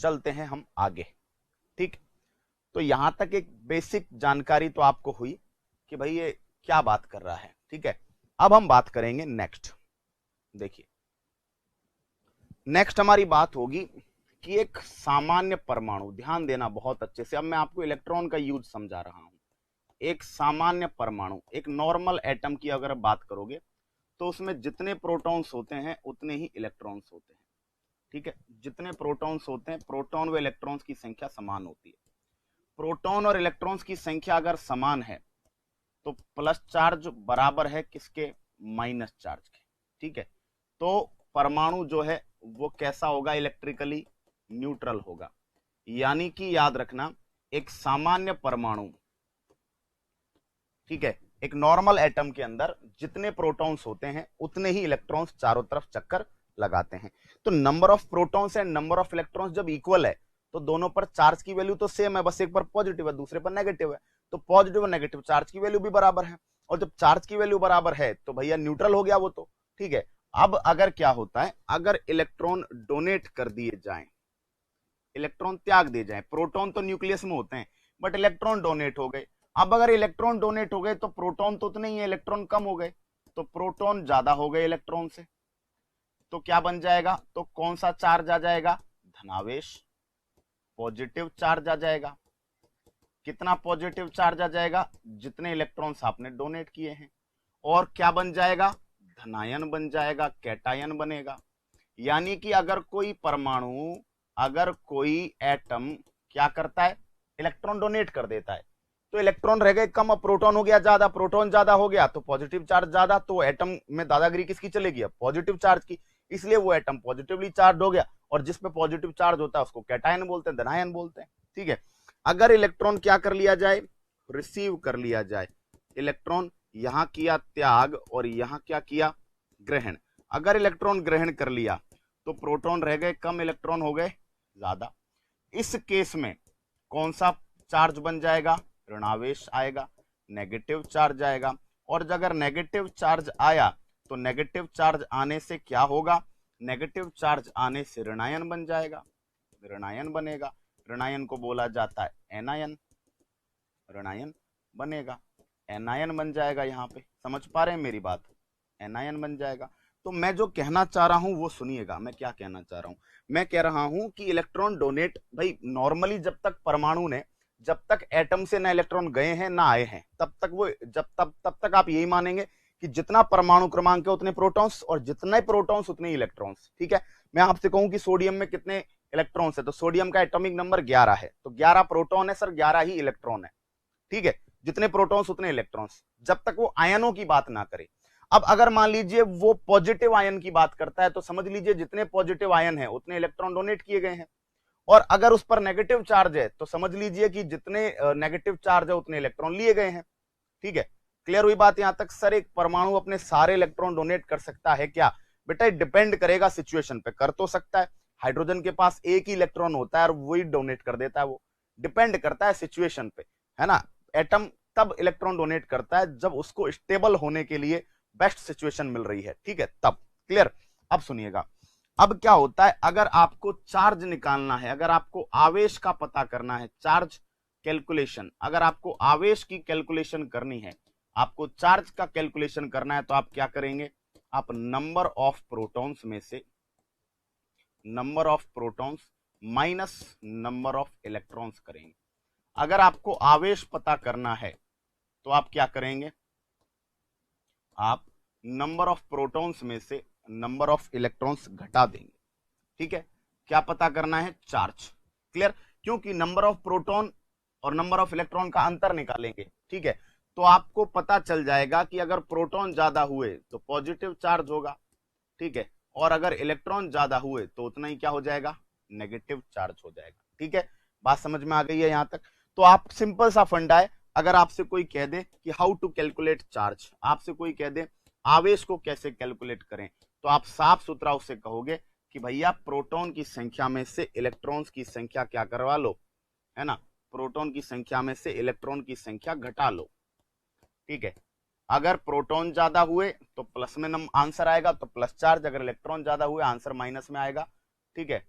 चलते हैं हम आगे। ठीक, तो यहां तक एक बेसिक जानकारी तो आपको हुई कि भाई ये क्या बात कर रहा है। ठीक है, अब हम बात करेंगे नेक्स्ट। देखिए, नेक्स्ट हमारी बात होगी कि एक सामान्य परमाणु, ध्यान देना बहुत अच्छे से, अब मैं आपको इलेक्ट्रॉन का यूज समझा रहा हूं। एक सामान्य परमाणु, एक नॉर्मल एटम की अगर बात करोगे तो उसमें जितने प्रोटॉन्स होते हैं उतने ही इलेक्ट्रॉन्स होते हैं। ठीक है, जितने प्रोटॉन्स होते हैं, प्रोटॉन व इलेक्ट्रॉन्स की संख्या समान होती है। प्रोटॉन और इलेक्ट्रॉन्स की संख्या अगर समान है तो प्लस चार्ज बराबर है किसके? माइनस चार्ज के। ठीक है, तो परमाणु जो है वो कैसा होगा? इलेक्ट्रिकली न्यूट्रल होगा। यानी कि याद रखना, एक सामान्य परमाणु, ठीक है, एक नॉर्मल एटम के अंदर जितने प्रोटॉन्स होते हैं उतने ही इलेक्ट्रॉन्स चारों तरफ चक्कर लगाते हैं। तो number of protons and number of electrons जब इक्वल है तो दोनों पर चार्ज की वैल्यू तो सेम है, बस एक पर पॉजिटिव है दूसरे पर नेगेटिव है, तो पॉजिटिव और नेगेटिव चार्ज की वैल्यू भी बराबर है। और जब चार्ज की वैल्यू बराबर है तो भैया न्यूट्रल हो गया वो तो। ठीक है, अब अगर क्या होता है, अगर इलेक्ट्रॉन डोनेट कर दिए जाएं, इलेक्ट्रॉन त्याग दिए जाएं, प्रोटॉन तो न्यूक्लियस में होते हैं बट इलेक्ट्रॉन डोनेट हो गए। अब अगर इलेक्ट्रॉन डोनेट हो गए तो प्रोटॉन तो उतने ही है, इलेक्ट्रॉन कम हो गए, तो प्रोटॉन ज्यादा हो गए इलेक्ट्रॉन से, तो क्या बन जाएगा? तो कौन सा चार्ज आ जाएगा? धनावेश, पॉजिटिव चार्ज आ जाएगा। कितना पॉजिटिव चार्ज आ जाएगा? जितने इलेक्ट्रॉन्स आपने डोनेट किए हैं। और क्या बन जाएगा? धनायन बन जाएगा, कैटायन बनेगा। यानी कि अगर कोई परमाणु, अगर कोई एटम क्या करता है? इलेक्ट्रॉन डोनेट कर देता है, तो इलेक्ट्रॉन रह गए कम, अब प्रोटॉन हो गया ज्यादा, प्रोटॉन ज्यादा हो गया तो पॉजिटिव चार्ज ज्यादा, तो एटम में दादागिरी किसकी चलेगी? अब पॉजिटिव चार्ज की, इसलिए वो एटम पॉजिटिवली चार्ज हो गया। और जिसपे पॉजिटिव चार्ज होता है उसको कैटायन बोलते हैं, धनायन बोलते हैं। ठीक है, अगर इलेक्ट्रॉन क्या कर लिया जाए? रिसीव कर लिया जाए। इलेक्ट्रॉन यहां किया त्याग और यहां क्या किया? ग्रहण। अगर इलेक्ट्रॉन ग्रहण कर लिया तो प्रोटॉन रह गए कम, इलेक्ट्रॉन हो गए ज्यादा। इस केस में कौन सा चार्ज बन जाएगा? ऋणावेश आएगा, नेगेटिव चार्ज आएगा। और अगर नेगेटिव चार्ज आया तो नेगेटिव चार्ज आने से क्या होगा? नेगेटिव चार्ज आने से ऋणायन बन जाएगा, ऋणायन बनेगा। ऋणायन को बोला जाता है एनायन, ऋणायन बनेगा, एनायन बन जाएगा। यहां पे समझ पा रहे हैं मेरी बात? एनायन बन जाएगा। तो मैं जो कहना चाह रहा हूं वो सुनिएगा, मैं क्या कहना चाह रहा हूं। मैं कह रहा हूं कि इलेक्ट्रॉन डोनेट, भाई नॉर्मली जब तक परमाणु ने, जब तक एटम से ना इलेक्ट्रॉन गए हैं ना आए हैं, तब तक वो, तब तक आप यही मानेंगे कि जितना परमाणु क्रमांक है उतने प्रोटॉन्स, और जितने प्रोटॉन्स उतने इलेक्ट्रॉन्स। ठीक है, मैं आपसे कहूं कि सोडियम में कितने इलेक्ट्रॉन्स है, तो सोडियम का एटॉमिक नंबर 11 है, तो 11 प्रोटॉन है सर, 11 ही इलेक्ट्रॉन है। ठीक है, जितने प्रोटॉन्स उतने इलेक्ट्रॉन्स, जब तक वो आयनों की बात ना करे। अब अगर मान लीजिए वो पॉजिटिव आयन की बात करता है तो समझ लीजिए जितने पॉजिटिव आयन है उतने इलेक्ट्रॉन डोनेट किए गए हैं। और अगर उस पर नेगेटिव चार्ज है तो समझ लीजिए कि जितने नेगेटिव चार्ज है उतने इलेक्ट्रॉन लिए गए हैं। ठीक है, क्लियर हुई बात यहां तक? सर एक परमाणु अपने सारे इलेक्ट्रॉन डोनेट कर सकता है क्या? बेटा डिपेंड करेगा सिचुएशन पे, कर तो सकता है। हाइड्रोजन के पास एक ही इलेक्ट्रॉन होता है और वही डोनेट कर देता है, वो डिपेंड करता है सिचुएशन पे, है ना। एटम तब इलेक्ट्रॉन डोनेट करता है जब उसको स्टेबल होने के लिए बेस्ट सिचुएशन मिल रही है। ठीक है, तब। क्लियर? अब सुनिएगा, अब क्या होता है, अगर आपको चार्ज निकालना है, अगर आपको आवेश का पता करना है, चार्ज कैलकुलेशन, अगर आपको आवेश की कैलकुलेशन करनी है, आपको चार्ज का कैलकुलेशन करना है, तो आप क्या करेंगे? आप नंबर ऑफ प्रोटॉन्स में से number of protons minus number of electrons करेंगे। अगर आपको आवेश पता करना है तो आप क्या करेंगे? आप नंबर ऑफ प्रोटॉन्स में से नंबर ऑफ इलेक्ट्रॉन्स घटा देंगे। ठीक है, क्या पता करना है? चार्ज। क्लियर? क्योंकि नंबर ऑफ प्रोटॉन और नंबर ऑफ इलेक्ट्रॉन का अंतर निकालेंगे। ठीक है, तो आपको पता चल जाएगा कि अगर प्रोटॉन ज्यादा हुए तो पॉजिटिव चार्ज होगा। ठीक है, और अगर इलेक्ट्रॉन ज्यादा हुए तो उतना ही क्या हो जाएगा? नेगेटिव चार्ज हो जाएगा। ठीक है, बात समझ में आ गई है यहां तक? तो आप सिंपल सा फंडा है, अगर आपसे कोई कह दे कि हाउ टू कैलकुलेट चार्ज, आपसे कोई कह दे आवेश को कैसे कैलकुलेट करें, तो आप साफ सुथरा उससे कहोगे कि भैया प्रोटॉन की संख्या में से इलेक्ट्रॉन्स की संख्या क्या करवा लो, है ना, प्रोटॉन की संख्या में से इलेक्ट्रॉन की संख्या घटा लो। ठीक है, अगर प्रोटॉन ज्यादा हुए तो प्लस में आंसर आएगा, तो प्लस चार्ज, अगर इलेक्ट्रॉन ज्यादा हुए आंसर माइनस में आएगा, ठीक है,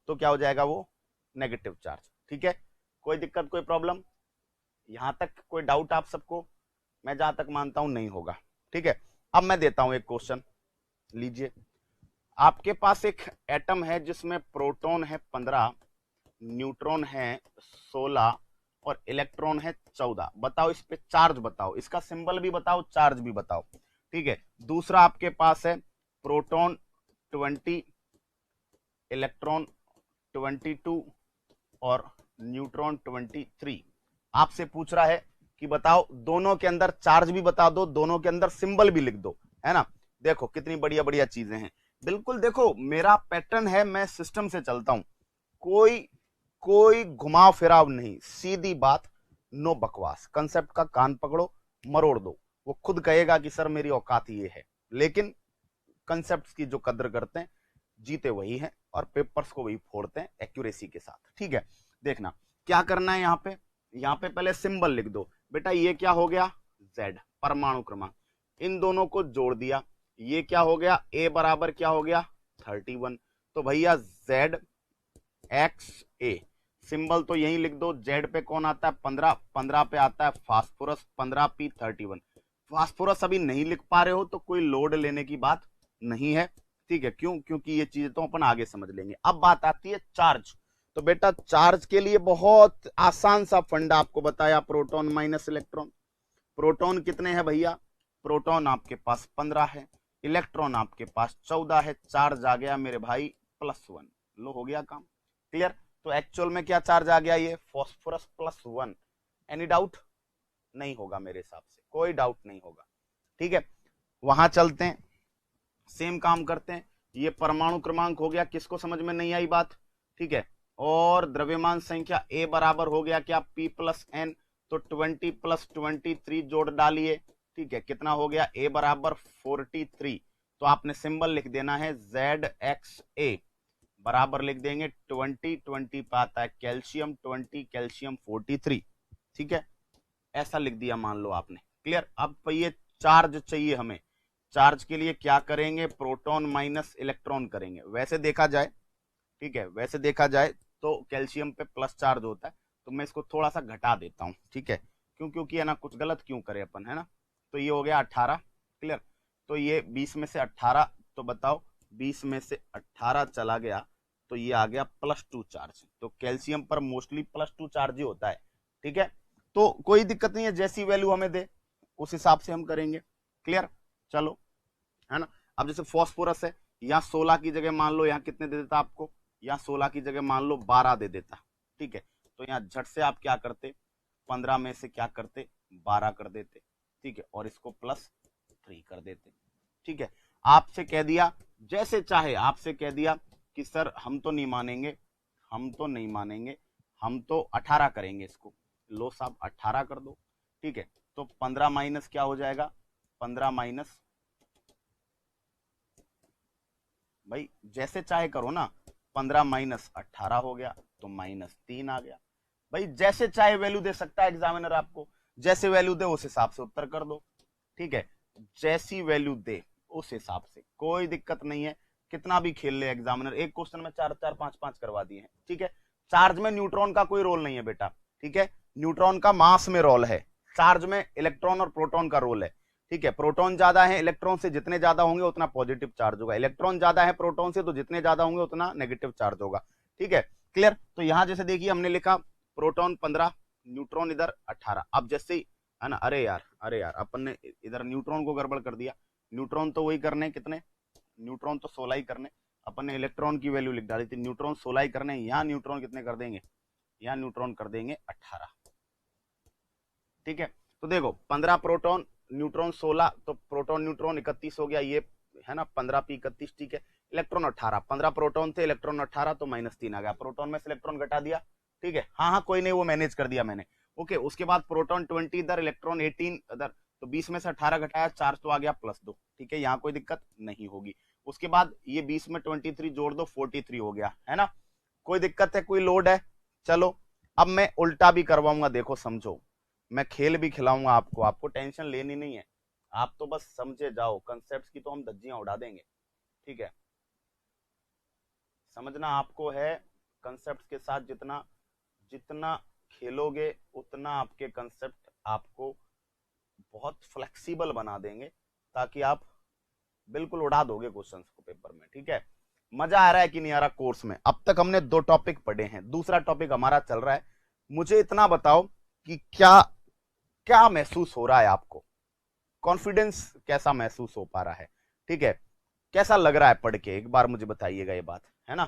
तो क्या हो जाएगा वो नेगेटिव चार्ज। ठीक है, कोई दिक्कत कोई प्रॉब्लम, यहां तक कोई डाउट आप सबको? मैं जहां तक मानता हूं नहीं होगा। ठीक है, अब मैं देता हूं एक क्वेश्चन, लीजिए। आपके पास एक एटम है जिसमें प्रोटॉन है 15, न्यूट्रॉन है 16 और इलेक्ट्रॉन है 14। बताओ इस पे चार्ज बताओ, इसका सिंबल भी बताओ, चार्ज भी बताओ। ठीक है, दूसरा आपके पास है प्रोटॉन 20, इलेक्ट्रॉन 22 और न्यूट्रॉन 23। आपसे पूछ रहा है कि बताओ दोनों के अंदर चार्ज भी बता दो, दोनों के अंदर सिंबल भी लिख दो, है ना। देखो कितनी बढ़िया बढ़िया चीजें हैं। बिल्कुल देखो मेरा पैटर्न है, मैं सिस्टम से चलता हूं, कोई घुमाव फिराव नहीं, सीधी बात, नो बकवास। कंसेप्ट का कान पकड़ो, मरोड़ दो, वो खुद कहेगा कि सर मेरी औकात ये है। लेकिन कंसेप्ट की जो कदर करते हैं जीते वही हैं और पेपर्स को वही फोड़ते हैं एक्यूरेसी के साथ। ठीक है, देखना क्या करना है। यहाँ पे पहले सिंबल लिख दो बेटा। ये क्या हो गया? Z, परमाणु क्रमांक। इन दोनों को जोड़ दिया, ये क्या हो गया? A बराबर क्या हो गया? 31। तो भैया Z X A, सिंबल तो यही लिख दो। Z पे कौन आता है? 15, 15 पे आता है फास्फोरस, 15P 31। फास्फोरस अभी नहीं लिख पा रहे हो तो कोई लोड लेने की बात नहीं है। ठीक है, क्यों? क्योंकि ये चीजें तो अपन आगे समझ लेंगे। अब बात आती है चार्ज। तो बेटा चार्ज के लिए बहुत आसान सा फंडा आपको बताया, प्रोटॉन माइनस इलेक्ट्रॉन। प्रोटॉन कितने हैं भैया? प्रोटॉन आपके पास 15 है, इलेक्ट्रॉन आपके पास 14 है, चार्ज आ गया मेरे भाई +1। लो हो गया काम, क्लियर। तो एक्चुअल में क्या चार्ज आ गया? ये फॉस्फोरस +1। Any doubt? नहीं होगा मेरे हिसाब से, कोई डाउट नहीं होगा। ठीक है, वहां चलते हैं, सेम काम करते हैं। ये परमाणु क्रमांक हो गया, किसको समझ में नहीं आई बात? ठीक है, और द्रव्यमान संख्या A बराबर हो गया क्या? P + N। तो 20 + 23 जोड़ डालिए। ठीक है, कितना हो गया? A बराबर 43। तो आपने सिंबल लिख देना है ZXA, बराबर लिख देंगे 20, 20 पे आता है कैल्शियम 20, कैल्शियम 43। ठीक है, ऐसा लिख दिया मान लो आपने, क्लियर। अब ये चार्ज चाहिए हमें, चार्ज के लिए क्या करेंगे? प्रोटॉन माइनस इलेक्ट्रॉन करेंगे। वैसे देखा जाए, ठीक है, वैसे देखा जाए तो कैल्शियम पे प्लस चार्ज होता है, तो मैं इसको थोड़ा सा घटा देता हूं। ठीक है, क्योंकि है ना, कुछ गलत क्यों करे अपन, है ना। तो ये हो गया 18, क्लियर। तो ये 20 में से 18, तो बताओ 20 में से 18 चला गया तो ये आ गया +2 चार्ज। तो कैल्शियम पर मोस्टली +2 चार्ज ही होता है। ठीक है, तो कोई दिक्कत नहीं है, जैसी वैल्यू हमें दे उस हिसाब से हम करेंगे, क्लियर। चलो, है ना। अब जैसे फॉस्फोरस है, यहाँ 16 की जगह मान लो यहाँ कितने दे देता आपको? यहाँ 16 की जगह मान लो 12 दे देता। ठीक है, तो यहाँ झट से आप क्या करते? 15 में से क्या करते? 12 कर देते। ठीक है, और इसको +3 कर देते। ठीक है, आपसे कह दिया जैसे चाहे, आपसे कह दिया कि सर हम तो नहीं मानेंगे, हम तो नहीं मानेंगे, हम तो 18 करेंगे इसको। लो साहब 18 कर दो। ठीक है, तो 15 माइनस क्या हो जाएगा? 15 माइनस, भाई जैसे चाहे करो ना, 15 माइनस 18 हो गया तो -3 आ गया। भाई जैसे चाहे वैल्यू दे सकता है एग्जामिनर आपको, जैसे वैल्यू दे उस हिसाब से उत्तर कर दो। ठीक है, जैसी वैल्यू दे उस हिसाब से, कोई दिक्कत नहीं है, कितना भी खेल ले एग्जामिनर। एक क्वेश्चन में 4 4 5 5 करवा दिए हैं। ठीक है, चार्ज में न्यूट्रॉन का कोई रोल नहीं है बेटा। ठीक है, न्यूट्रॉन का मास में रोल है, चार्ज में इलेक्ट्रॉन और प्रोटॉन का रोल है। ठीक है, प्रोटॉन ज्यादा है इलेक्ट्रॉन से, जितने ज्यादा होंगे उतना पॉजिटिव चार्ज होगा। इलेक्ट्रॉन ज्यादा है प्रोटॉन से, तो जितने ज्यादा होंगे उतना नेगेटिव चार्ज होगा। ठीक है, क्लियर। तो यहां जैसे देखिए हमने लिखा प्रोटॉन 15, न्यूट्रॉन इधर 18। अब जैसे ही, है ना, अरे यार अपन ने इधर न्यूट्रॉन को गड़बड़ कर दिया। न्यूट्रॉन तो वही करने कितने, न्यूट्रॉन तो 16 ही करने, अपन ने इलेक्ट्रॉन की वैल्यू लिख डाली थी। न्यूट्रॉन 16 ही करने, यहाँ न्यूट्रॉन कितने कर देंगे? यहाँ न्यूट्रॉन कर देंगे 18। ठीक है, तो देखो 15 प्रोटॉन, न्यूट्रॉन 16, तो प्रोटॉन न्यूट्रॉन 31 हो गया, ये है ना 15P 31। ठीक है, इलेक्ट्रॉन 18, 15 प्रोटॉन थे, इलेक्ट्रॉन 18, तो -3 आ गया। प्रोटॉन में से इलेक्ट्रॉन घटा दिया। ठीक है, हाँ कोई नहीं, वो मैनेज कर दिया मैंने। ओके, उसके बाद प्रोटॉन 20 इधर, इलेक्ट्रॉन 18 इधर, तो 20 में से 18 घटाया, चार्ज तो आ गया +2। ठीक है, यहाँ कोई दिक्कत नहीं होगी। उसके बाद ये 20 में 23 जोड़ दो, 43 हो गया, है ना। कोई दिक्कत है, कोई लोड है? चलो अब मैं उल्टा भी करवाऊंगा, देखो समझो, मैं खेल भी खिलाऊंगा आपको, आपको टेंशन लेनी नहीं है। आप तो बस समझे जाओ, कंसेप्ट की तो हम धज्जियां उड़ा देंगे, ठीक है। समझना आपको है, कंसेप्ट के साथ जितना जितना खेलोगे उतना आपके कंसेप्ट आपको बहुत फ्लेक्सिबल बना देंगे, ताकि आप बिल्कुल उड़ा दोगे क्वेश्चंस को पेपर में, ठीक है। मजा आ रहा है कि नहीं आ रहा कोर्स में? अब तक हमने 2 टॉपिक पढ़े हैं, दूसरा टॉपिक हमारा चल रहा है। मुझे इतना बताओ कि क्या क्या महसूस हो रहा है आपको, कॉन्फिडेंस कैसा महसूस हो पा रहा है, ठीक है, कैसा लग रहा है पढ़ के, एक बार मुझे बताइएगा ये बात, है ना।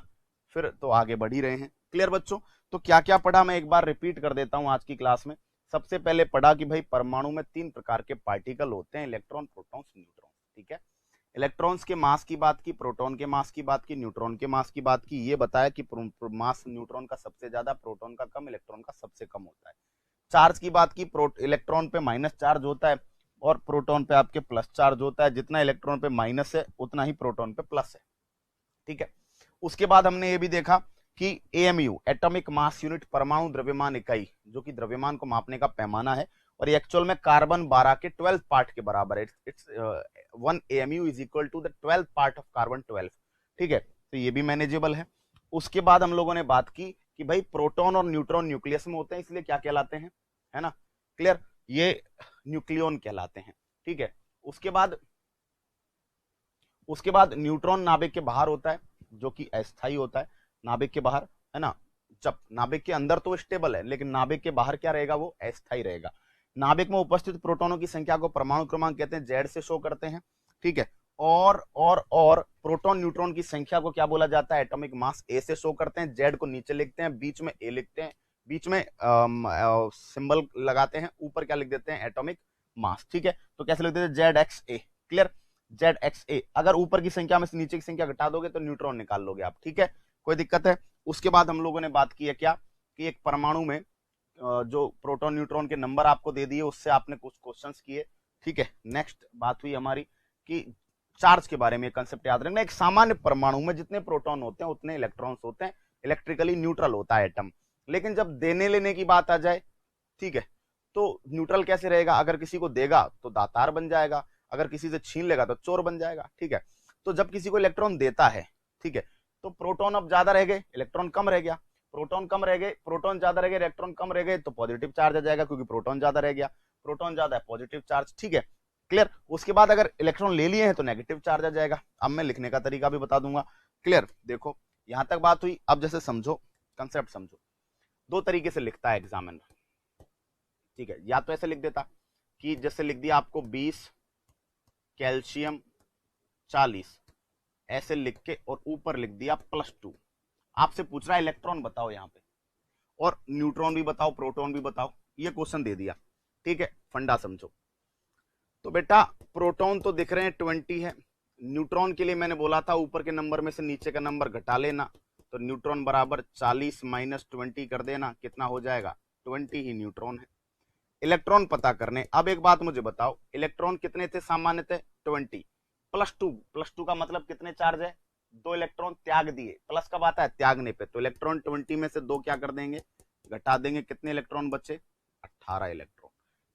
फिर तो आगे बढ़ ही रहे हैं। क्लियर बच्चों? तो क्या क्या पढ़ा मैं एक बार रिपीट कर देता हूं आज की क्लास में। सबसे पहले पढ़ा कि भाई परमाणु में 3 प्रकार के पार्टिकल होते हैं, इलेक्ट्रॉन, प्रोटॉन्स, न्यूट्रॉन, ठीक है। इलेक्ट्रॉन्स के मास की बात की, प्रोटॉन के मास की बात की, न्यूट्रॉन के मास की बात की। ये बताया कि मास न्यूट्रॉन का सबसे ज्यादा, प्रोटॉन का कम, इलेक्ट्रॉन का सबसे कम होता है। चार्ज की बात की, इलेक्ट्रॉन पे माइनस चार्ज होता है और प्रोटॉन पे आपके प्लस चार्ज होता है। जितना इलेक्ट्रॉन पे माइनस है उतना ही प्रोटॉन पे प्लस है, ठीक है। उसके बाद हमने ये भी देखा कि एएमयू, एटॉमिक मास यूनिट, परमाणु द्रव्यमान इकाई, जो कि द्रव्यमान को मापने का पैमाना है, और ये एक्चुअल में कार्बन 12 के 12 पार्ट के बराबर है। It's 1 AMU is equal to the 12 part of carbon 12, ठीक है। तो ये भी मैनेजेबल है। उसके बाद हम लोगों ने बात की कि भाई प्रोटॉन और न्यूट्रॉन न्यूक्लियस में होते हैं, इसलिए क्या कहलाते हैं, है ना, क्लियर, ये न्यूक्लियन कहलाते हैं, ठीक है। उसके बाद न्यूट्रॉन नाभिक के बाहर होता है, जो कि अस्थायी होता है, नाभिक के बाहर, है ना। जब नाभिक के अंदर तो स्टेबल है, लेकिन नाभिक के बाहर क्या रहेगा, वो अस्थायी रहेगा। नाभिक में उपस्थित प्रोटॉनों की संख्या को परमाणु क्रमांक कहते हैं, जेड से शो करते हैं, ठीक है। और प्रोटॉन न्यूट्रॉन की संख्या को क्या बोला जाता है, एटॉमिक मास, ए से शो करते हैं, जेड को नीचे लिखते हैं, बीच में ए लिखते हैं, बीच में सिंबल लगाते हैं, ऊपर क्या लिख देते हैं, एटॉमिक मास, ठीक है। तो कैसे लिख देते हैं, जेड एक्स ए, क्लियर, जेड एक्स ए। अगर ऊपर की संख्या में से नीचे की संख्या घटा दोगे तो न्यूट्रॉन निकाल लोगे आप, ठीक है, कोई दिक्कत है? उसके बाद हम लोगों ने बात की है क्या, कि एक परमाणु में जो प्रोटॉन न्यूट्रॉन के नंबर आपको दे दिए, उससे आपने कुछ क्वेश्चंस किए, ठीक है। नेक्स्ट बात हुई हमारी कि चार्ज के बारे में कंसेप्ट याद रखना। एक सामान्य परमाणु में जितने प्रोटॉन होते हैं उतने इलेक्ट्रॉन्स होते हैं, इलेक्ट्रिकली न्यूट्रल होता है एटम। लेकिन जब देने लेने की बात आ जाए, ठीक है, तो न्यूट्रल कैसे रहेगा, अगर किसी को देगा तो दातार बन जाएगा, अगर किसी से छीन लेगा तो चोर बन जाएगा, ठीक है। तो जब किसी को इलेक्ट्रॉन देता है, ठीक है, तो प्रोटॉन अब ज्यादा रह गए, इलेक्ट्रॉन कम रह गया, प्रोटॉन कम रह गए, प्रोटॉन ज्यादा रह गए, इलेक्ट्रॉन कम रह गए, तो पॉजिटिव चार्ज आ जाएगा, क्योंकि प्रोटॉन ज्यादा रह गया, प्रोटॉन ज्यादा है, पॉजिटिव चार्ज, ठीक है, क्लियर। उसके बाद अगर इलेक्ट्रॉन ले लिए हैं तो नेगेटिव चार्ज आ जाएगा। अब मैं लिखने का तरीका भी बता दूंगा, क्लियर। देखो यहां तक बात हुई, अब जैसे समझो, कंसेप्ट समझो। 2 तरीके से लिखता है एग्जामिनर, ठीक है। या तो ऐसे लिख देता कि जैसे लिख दिया आपको 20 कैल्शियम 40, ऐसे लिख के और ऊपर लिख दिया +2। आपसे पूछ रहा है इलेक्ट्रॉन बताओ यहां पे, और न्यूट्रॉन भी बताओ, प्रोटॉन भी बताओ, ये क्वेश्चन दे दिया, ठीक है। फंडा समझो। तो बेटा प्रोटॉन तो दिख रहे हैं 20 है, न्यूट्रॉन के लिए मैंने बोला था ऊपर के नंबर में से नीचे का नंबर घटा लेना, तो न्यूट्रॉन बराबर 40 - 20 कर देना, कितना हो जाएगा, 20 ही न्यूट्रॉन है। इलेक्ट्रॉन पता करने, अब एक बात मुझे बताओ, इलेक्ट्रॉन कितने थे सामान्य थे, 20, +2 का मतलब कितने चार्ज है, 2 इलेक्ट्रॉन त्याग दिए, प्लस कब आता है, त्यागने पे, तो इलेक्ट्रॉन 20 में से 2 क्या कर देंगे, घटा देंगे, कितने इलेक्ट्रॉन बचे, 18 इलेक्ट्रॉन,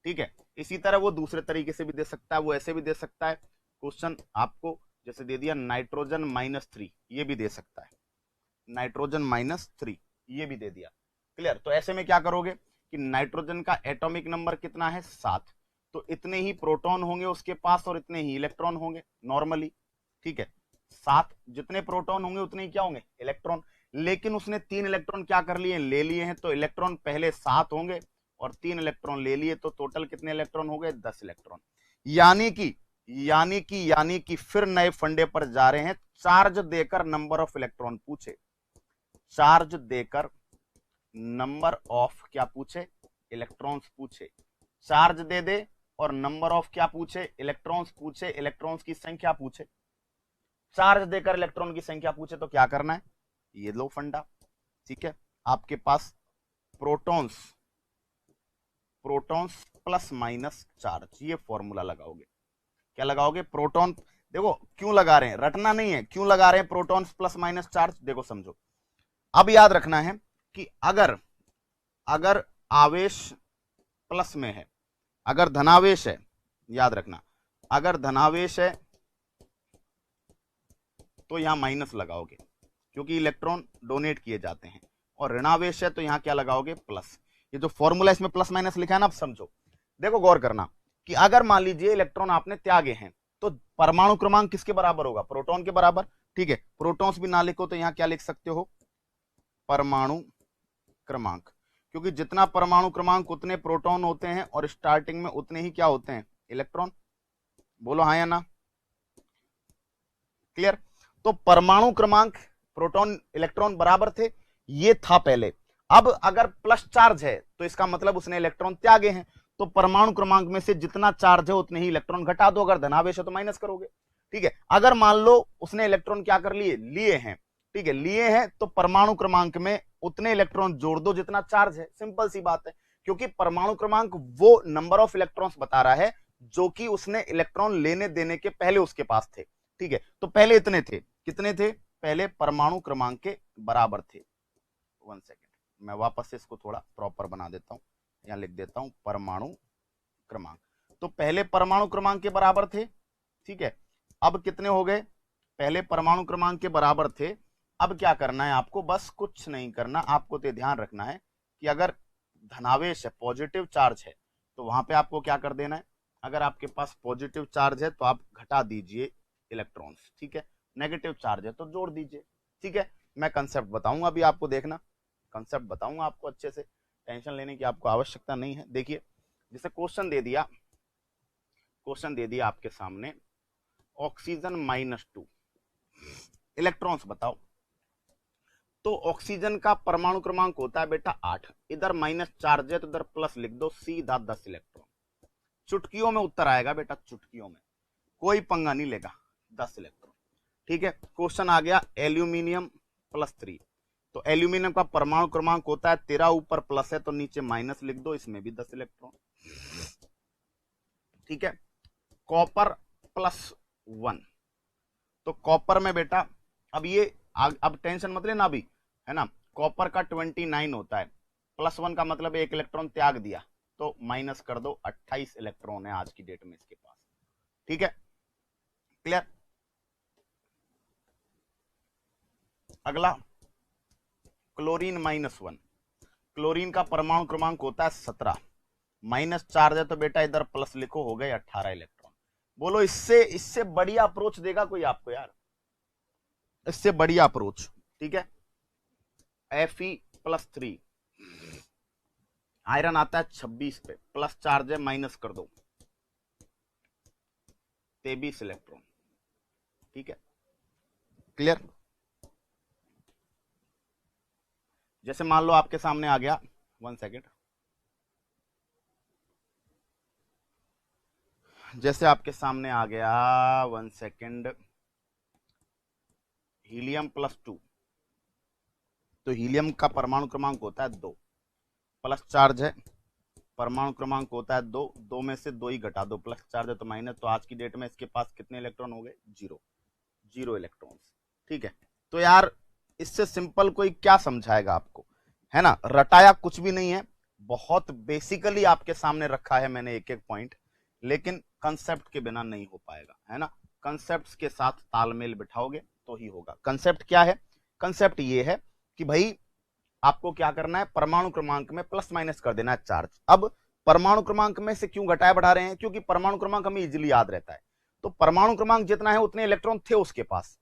ठीक है। इसी तरह वो दूसरे तरीके से भी दे सकता है, वो ऐसे भी दे सकता है, क्वेश्चन आपको जैसे दे दिया नाइट्रोजन -3, ये भी दे सकता है, नाइट्रोजन -3 ये भी दे दिया, क्लियर। तो ऐसे में क्या करोगे कि नाइट्रोजन का एटॉमिक नंबर कितना है, 7, तो इतने ही प्रोटॉन होंगे उसके पास और इतने ही इलेक्ट्रॉन होंगे नॉर्मली, ठीक है। 7 जितने प्रोटॉन होंगे उतने ही क्या होंगे, इलेक्ट्रॉन। लेकिन उसने 3 इलेक्ट्रॉन क्या कर लिए, ले लिए हैं, तो इलेक्ट्रॉन पहले 7 होंगे और 3 इलेक्ट्रॉन ले लिए, तो टोटल कितने इलेक्ट्रॉन हो गए, 10 इलेक्ट्रॉन। यानी कि फिर नए फंडे पर जा रहे हैं, चार्ज देकर नंबर ऑफ इलेक्ट्रॉन पूछे, चार्ज देकर नंबर ऑफ क्या पूछे, इलेक्ट्रॉन्स पूछे, चार्ज दे दे और नंबर ऑफ क्या पूछे, इलेक्ट्रॉन्स पूछे, इलेक्ट्रॉन्स की संख्या पूछे, चार्ज देकर इलेक्ट्रॉन की संख्या पूछे, तो क्या करना है, ये लो फंडा, ठीक है। आपके पास प्रोटॉन्स प्लस माइनस चार्ज, ये फॉर्मूला लगाओगे, क्या लगाओगे, प्रोटॉन, देखो क्यों लगा रहे हैं, रटना नहीं है, क्यों लगा रहे हैं प्रोटॉन्स प्लस माइनस चार्ज, देखो समझो। अब याद रखना है कि अगर आवेश प्लस में है, अगर धनावेश है, याद रखना अगर धनावेश है तो यहां माइनस लगाओगे क्योंकि इलेक्ट्रॉन डोनेट किए जाते हैं, और ऋणावेश है तो यहां क्या लगाओगे, प्लस। ये जो फॉर्मूला इसमें प्लस माइनस लिखा है ना, आप समझो। देखो गौर करना कि अगर मान लीजिए इलेक्ट्रॉन आपने त्यागे हैं तो परमाणु क्रमांक किसके बराबर होगा, प्रोटॉन के बराबर। ठीक है, प्रोटॉन्स भी ना लिखो तो यहां क्या लिख सकते हो, परमाणु क्रमांक, क्योंकि जितना परमाणु क्रमांक उतने प्रोटॉन होते हैं और स्टार्टिंग में उतने ही क्या होते हैं, इलेक्ट्रॉन। बोलो हाँ या ना, क्लियर। तो परमाणु क्रमांक प्रोटॉन इलेक्ट्रॉन बराबर थे, ये था पहले। अब अगर प्लस चार्ज है तो इसका मतलब उसने इलेक्ट्रॉन त्यागे हैं, तो परमाणु क्रमांक में से जितना चार्ज है उतने ही इलेक्ट्रॉन घटा दो। अगर धनावेश है तो माइनस करोगे। ठीक है, अगर मान लो उसने इलेक्ट्रॉन क्या कर लिए हैं, ठीक है, लिए हैं, तो परमाणु क्रमांक में उतने इलेक्ट्रॉन जोड़ दो जितना चार्ज है। सिंपल सी बात है, क्योंकि परमाणु क्रमांक वो नंबर ऑफ इलेक्ट्रॉन्स बता रहा है जो कि उसने इलेक्ट्रॉन लेने देने के पहले उसके पास थे। ठीक है, तो पहले इतने थे, कितने थे, पहले परमाणु क्रमांक के बराबर थे। 1 सेकेंड, मैं वापस से इसको थोड़ा प्रॉपर बना देता हूं, यहां लिख देता हूं परमाणु क्रमांक। तो पहले परमाणु क्रमांक के बराबर थे। ठीक है, अब कितने हो गए, पहले परमाणु क्रमांक के बराबर थे। अब क्या करना है आपको, बस कुछ नहीं करना, आपको तो ध्यान रखना है कि अगर धनावेश है, पॉजिटिव चार्ज है, तो वहां पे आपको क्या कर देना है, अगर आपके पास पॉजिटिव चार्ज है तो आप घटा दीजिए इलेक्ट्रॉन्स। ठीक है, नेगेटिव चार्ज है तो जोड़ दीजिए। ठीक है, मैं कंसेप्ट बताऊंगा अभी आपको, देखना कंसेप्ट बताऊंगा आपको अच्छे से, टेंशन लेने की आपको आवश्यकता नहीं है। देखिए, जैसे क्वेश्चन दे दिया आपके सामने, ऑक्सीजन -2 इलेक्ट्रॉन्स बताओ। तो ऑक्सीजन का परमाणु क्रमांक होता है बेटा 8, इधर माइनस चार्ज है तो इधर प्लस लिख दो, सीधा 10 इलेक्ट्रॉन। चुटकियों में उत्तर आएगा बेटा, चुटकियों में, कोई पंगा नहीं लेगा, 10 इलेक्ट्रॉन। ठीक है, क्वेश्चन आ गया एल्यूमिनियम +3, तो एल्यूमिनियम का परमाणु क्रमांक होता है 13, ऊपर प्लस है तो नीचे माइनस लिख दो, इसमें भी 10 इलेक्ट्रॉन। ठीक है, कॉपर +1, तो कॉपर में बेटा, अब ये अब टेंशन मत लेना अभी, है ना, कॉपर का 29 होता है, +1 का मतलब 1 इलेक्ट्रॉन त्याग दिया, तो माइनस कर दो, 28 इलेक्ट्रॉन है आज की डेट में इसके पास। ठीक है, क्लियर। अगला क्लोरीन -1, क्लोरीन का परमाणु क्रमांक होता है 17, माइनस चार्ज है तो बेटा इधर प्लस लिखो, हो गए 18 इलेक्ट्रॉन। बोलो इससे बढ़िया अप्रोच देगा कोई आपको यार, इससे बढ़िया अप्रोच। ठीक है, Fe+3, आयरन आता है 26 पे, प्लस चार्ज है, माइनस कर दो, 23 इलेक्ट्रॉन। ठीक है, क्लियर। जैसे मान लो आपके सामने आ गया, 1 सेकेंड, जैसे आपके सामने आ गया 1 सेकेंड, हीलियम +2, तो हीलियम का परमाणु क्रमांक होता है 2, प्लस चार्ज है, परमाणु क्रमांक होता है 2, 2 में से 2 ही घटा दो, प्लस चार्ज है तो माइनस, तो आज की डेट में इसके पास कितने इलेक्ट्रॉन हो गए, 0 इलेक्ट्रॉन्स। ठीक है, तो यार इससे सिंपल कोई क्या समझाएगा आपको, है ना, रटाया कुछ भी नहीं है, बहुत बेसिकली आपके सामने रखा है मैंने एक एक पॉइंट, लेकिन कंसेप्ट के बिना नहीं हो पाएगा, है ना, कंसेप्ट के साथ तालमेल बिठाओगे तो ही होगा। कंसेप्ट क्या है, कंसेप्ट ये है कि भाई आपको क्या करना है, परमाणु क्रमांक में प्लस माइनस कर देना है चार्ज। अब परमाणु क्रमांक में से क्यों घटाया बढ़ा रहे हैं, क्योंकि परमाणु क्रमांक हमें इजीली याद रहता है, तो परमाणु क्रमांक जितना है उतने इलेक्ट्रॉन थे उसके पास,